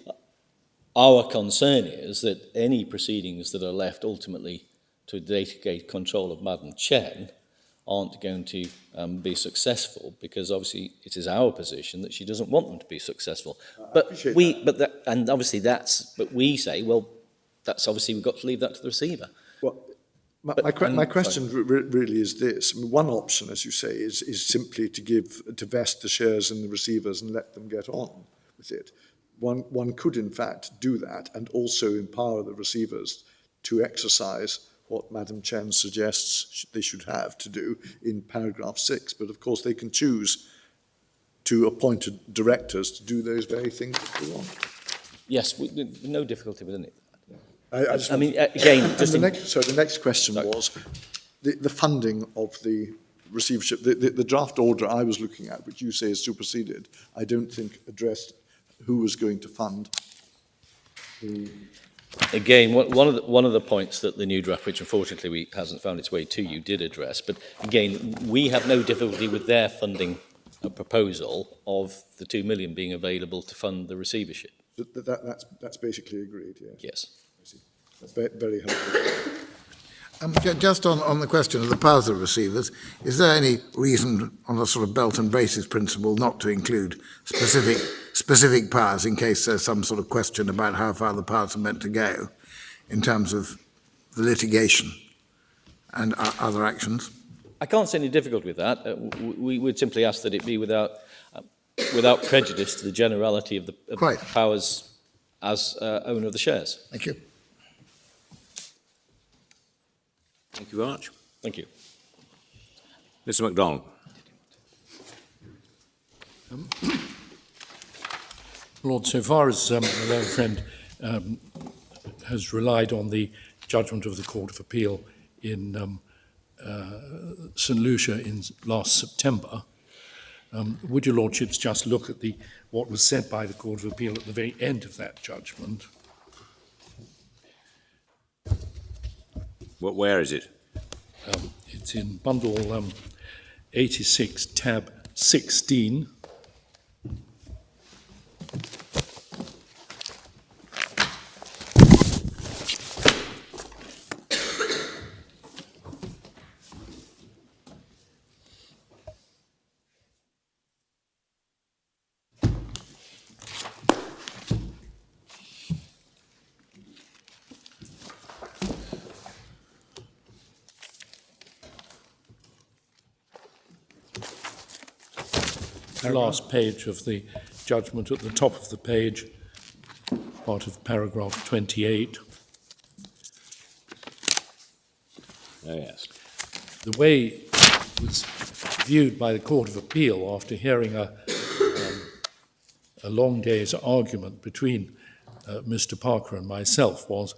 Speaker 7: our concern is that any proceedings that are left ultimately to day-to-day control of Madam Chen aren't going to be successful, because obviously it is our position that she doesn't want them to be successful. But we say, well, that's obviously we've got to leave that to the receiver.
Speaker 1: Well, my question really is this. I mean, one option, as you say, is simply to vest the shares in the receivers and let them get on with it. One could, in fact, do that and also empower the receivers to exercise what Madam Chen suggests they should have to do in paragraph 6. But, of course, they can choose to appoint directors to do those very things that they want.
Speaker 7: Yes, no difficulty with it.
Speaker 1: The next question was the funding of the receivership. The draft order I was looking at, which you say is superseded, I don't think addressed who was going to fund the...
Speaker 7: Again, one of the points that the new draft, which unfortunately hasn't found its way to you, did address, but again, we have no difficulty with their funding a proposal of the 2 million being available to fund the receivership.
Speaker 1: That's basically agreed, yes.
Speaker 7: Yes.
Speaker 1: That's very helpful.
Speaker 5: Just on the question of the powers of receivers, is there any reason on a sort of belt and braces principle not to include specific powers in case there's some sort of question about how far the powers are meant to go in terms of the litigation and other actions?
Speaker 7: I can't see any difficulty with that. We would simply ask that it be without prejudice to the generality of the powers as owner of the shares.
Speaker 5: Thank you.
Speaker 3: Thank you very much.
Speaker 7: Thank you.
Speaker 3: Mr. MacDonald.
Speaker 2: Lord, so far as my learned friend has relied on the judgment of the Court of Appeal in St. Lucia in last September, would your Lordships just look at what was said by the Court of Appeal at the very end of that judgment?
Speaker 3: Where is it?
Speaker 2: It's in bundle 86, tab 16. the last page of the judgment, at the top of the page, part of paragraph 28.
Speaker 3: Oh, yes.
Speaker 2: The way it was viewed by the Court of Appeal after hearing a long day's argument between Mr. Parker and myself was,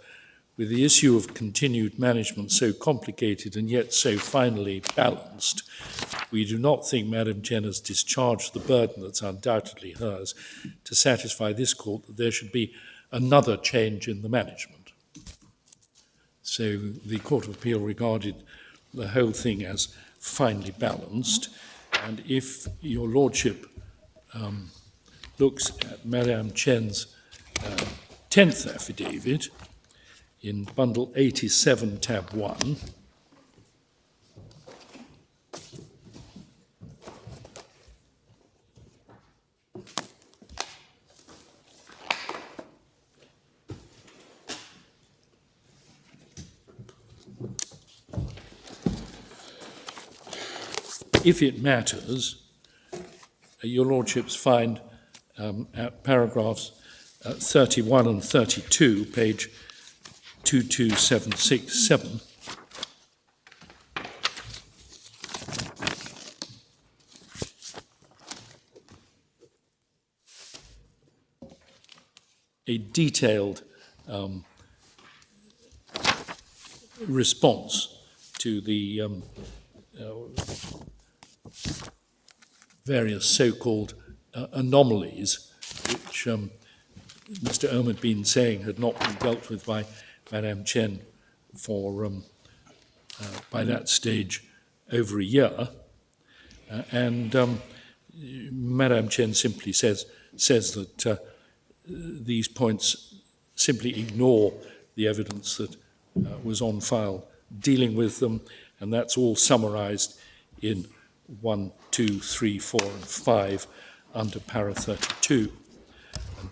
Speaker 2: with the issue of continued management so complicated and yet so finely balanced, we do not think Madam Chen has discharged the burden that's undoubtedly hers to satisfy this court that there should be another change in the management. So the Court of Appeal regarded the whole thing as finely balanced, and if your lordship looks at Madame Chen's 10th affidavit in bundle 87 tab 1, if it matters, your lordships find at paragraphs 31 and 32, page 22767, a detailed response to the various so-called anomalies which Mr. Ohm had been saying had not been dealt with by Madame Chen for, by that stage, over a year. And Madame Chen simply says that these points simply ignore the evidence that was on file dealing with them, and that's all summarized in 1, 2, 3, 4, and 5 under para 32. And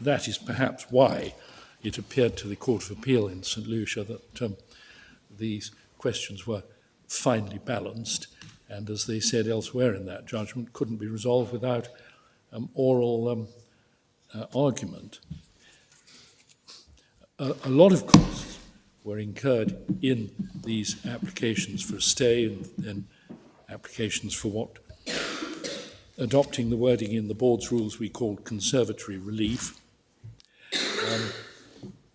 Speaker 2: that is perhaps why it appeared to the Court of Appeal in St. Lucia that these questions were finely balanced, and as they said elsewhere in that judgment, couldn't be resolved without oral argument. A lot of costs were incurred in these applications for a stay and applications for what, adopting the wording in the board's rules, we called conservatory relief.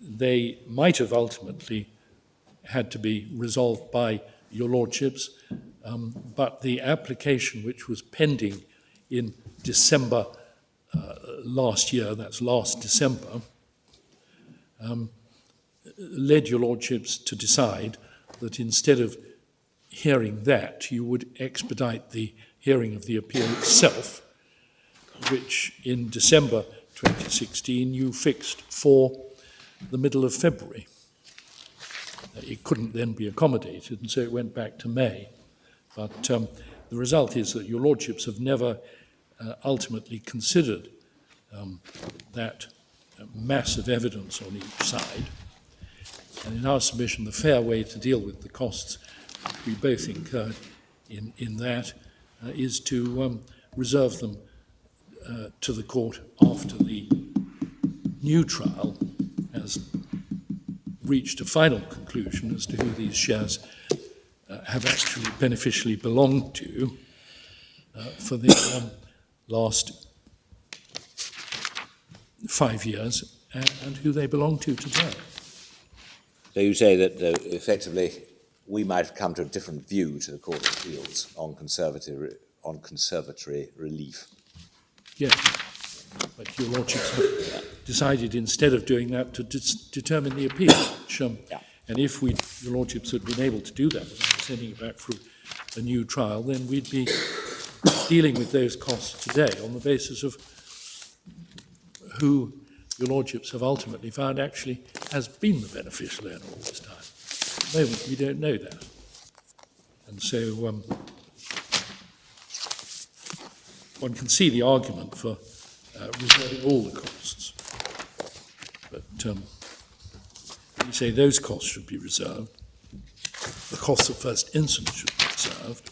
Speaker 2: They might have ultimately had to be resolved by your lordships, but the application which was pending in December last year, that's last December, led your lordships to decide that instead of hearing that, you would expedite the hearing of the appeal itself, which in December 2016 you fixed for the middle of February. It couldn't then be accommodated, and so it went back to May. But the result is that your lordships have never ultimately considered that mass of evidence on each side. And in our submission, the fair way to deal with the costs we both incurred in that is to reserve them to the court after the new trial has reached a final conclusion as to who these shares have actually beneficially belonged to for the last 5 years and who they belong to today.
Speaker 3: So you say that effectively we might have come to a different view to the Court of Appeals on conservatory relief.
Speaker 2: Yes, but your lordships have decided instead of doing that to determine the appeal. Which, and if your lordships had been able to do that without sending it back for a new trial, then we'd be dealing with those costs today on the basis of who your lordships have ultimately found actually has been the beneficial owner all this time. At the moment, we don't know that. And so one can see the argument for reserving all the costs. But you say those costs should be reserved. The costs of first instance should be reserved.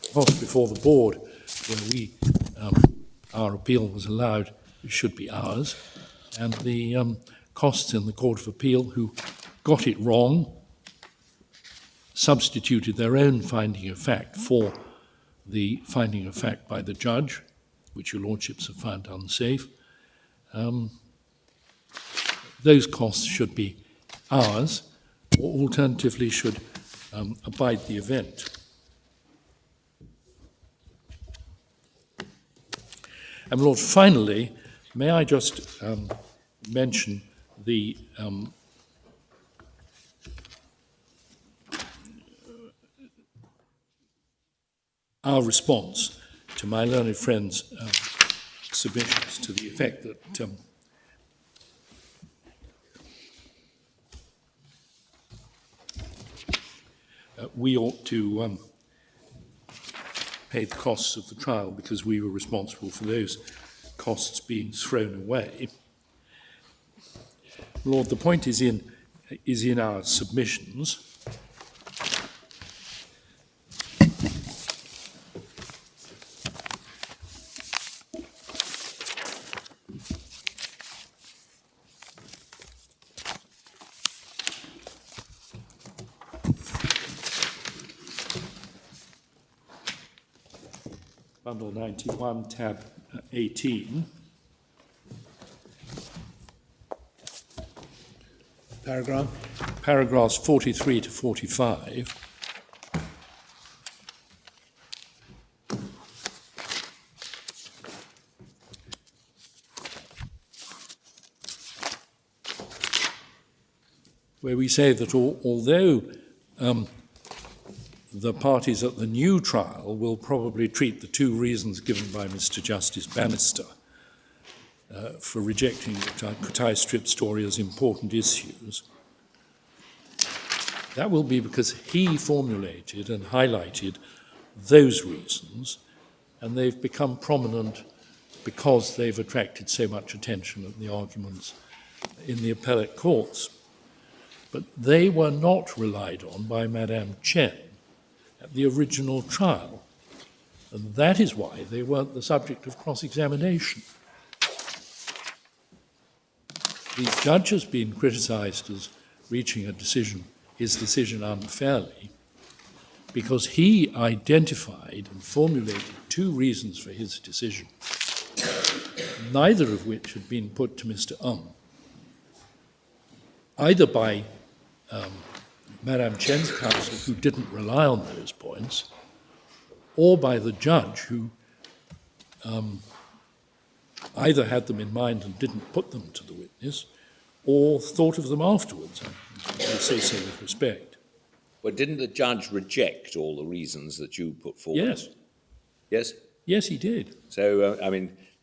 Speaker 2: The costs before the board, where we our appeal was allowed, it should be ours, and the costs in the Court of Appeal, who got it wrong, substituted their own finding of fact for the finding of fact by the judge, which your lordships have found unsafe. Those costs should be ours, or alternatively should abide the event. And Lord, finally, may I just mention the our response to my learned friend's submissions to the effect that we ought to pay the costs of the trial because we were responsible for those costs being thrown away. Lord, the point is in our submissions. Bundle 91, tab 18. Paragraphs 43 to 45. Where we say that although the parties at the new trial will probably treat the two reasons given by Mr. Justice Bannister for rejecting the Kutai strip story as important issues. That will be because he formulated and highlighted those reasons, and they've become prominent because they've attracted so much attention at the arguments in the appellate courts. But they were not relied on by Madame Chen at the original trial, and that is why they weren't the subject of cross-examination. The judge has been criticised as reaching his decision unfairly, because he identified and formulated two reasons for his decision, neither of which had been put to Mr. Either by Madame Chen's counsel, who didn't rely on those points, or by the judge, who either had them in mind and didn't put them to the witness, or thought of them afterwards. I say so with respect.
Speaker 3: But didn't the judge reject all the reasons that you put forward?
Speaker 2: Yes.
Speaker 3: Yes?
Speaker 2: Yes, he did.
Speaker 3: So,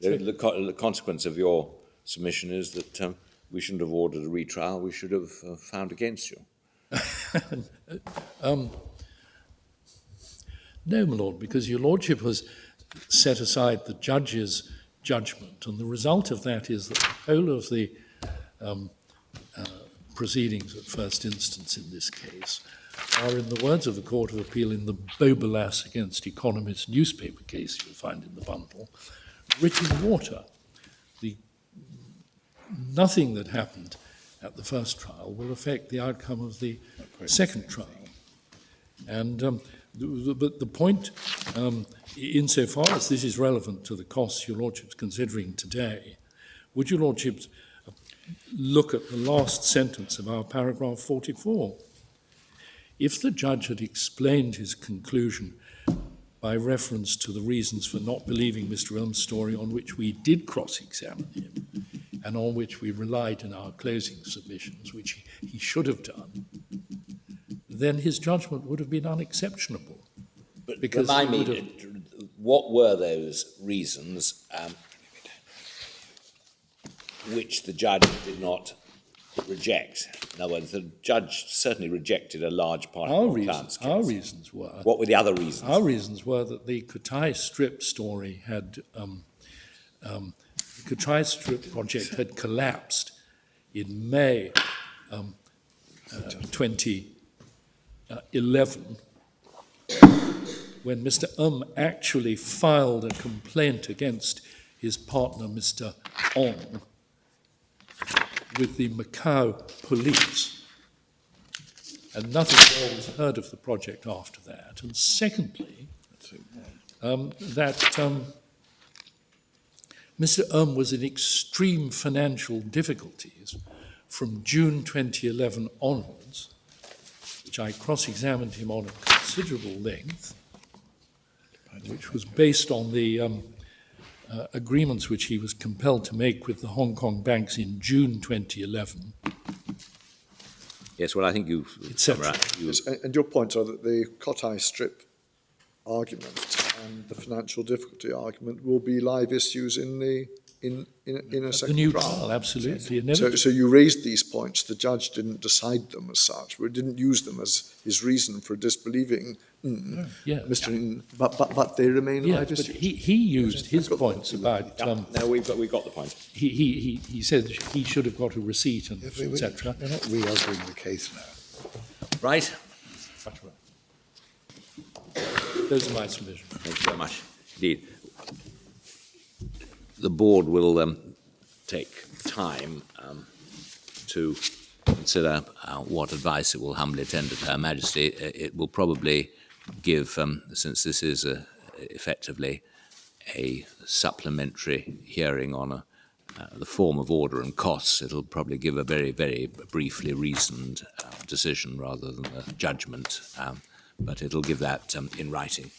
Speaker 3: the consequence of your submission is that we shouldn't have ordered a retrial, we should have found against you.
Speaker 2: No, my lord, because your lordship has set aside the judge's judgment, and the result of that is that the whole of the proceedings at first instance in this case are, in the words of the Court of Appeal in the Boberlas against Economist newspaper case you'll find in the bundle, written water. Nothing that happened at the first trial will affect the outcome of the second trial. And but the point, insofar as this is relevant to the costs your lordship's considering today, would your lordships look at the last sentence of our paragraph 44? If the judge had explained his conclusion by reference to the reasons for not believing Mr. Elm's story, on which we did cross-examine him, and on which we relied in our closing submissions, which he should have done, then his judgment would have been unexceptionable.
Speaker 3: But
Speaker 2: because
Speaker 3: remind me, what were those reasons which the judge did not reject? In other words, the judge certainly rejected a large part of the client's case.
Speaker 2: Our reasons were...
Speaker 3: What were the other reasons?
Speaker 2: Our reasons were that the Kutai strip story had... the Kutai strip project had collapsed in May 2011, when Mr. Actually filed a complaint against his partner, Mr. Ong, with the Macau police. And nothing more was heard of the project after that. And secondly, that Mr. was in extreme financial difficulties from June 2011 onwards, which I cross-examined him on at considerable length, which was based on the agreements which he was compelled to make with the Hong Kong banks in June 2011.
Speaker 3: Yes, well, I think you've...
Speaker 1: Yes, and your points are that the Cotai Strip argument and the financial difficulty argument will be live issues in a second
Speaker 2: The new
Speaker 1: trial.
Speaker 2: trial, absolutely.
Speaker 1: So you raised these points. The judge didn't decide them as such, but didn't use them as his reason for disbelieving Mr. Ng, but they remain live
Speaker 2: But
Speaker 1: issues.
Speaker 2: he used his points about...
Speaker 3: no, we've got the point.
Speaker 2: He said he should have got a receipt and etc.
Speaker 5: We're not re-arguing the case now.
Speaker 3: Right?
Speaker 2: Those are my submissions.
Speaker 3: Thank you very much indeed. The board will take time to consider what advice it will humbly tender to Her Majesty. It will probably give, since this is effectively a supplementary hearing on the form of order and costs, it'll probably give a very, very briefly reasoned decision rather than a judgment, but it'll give that in writing.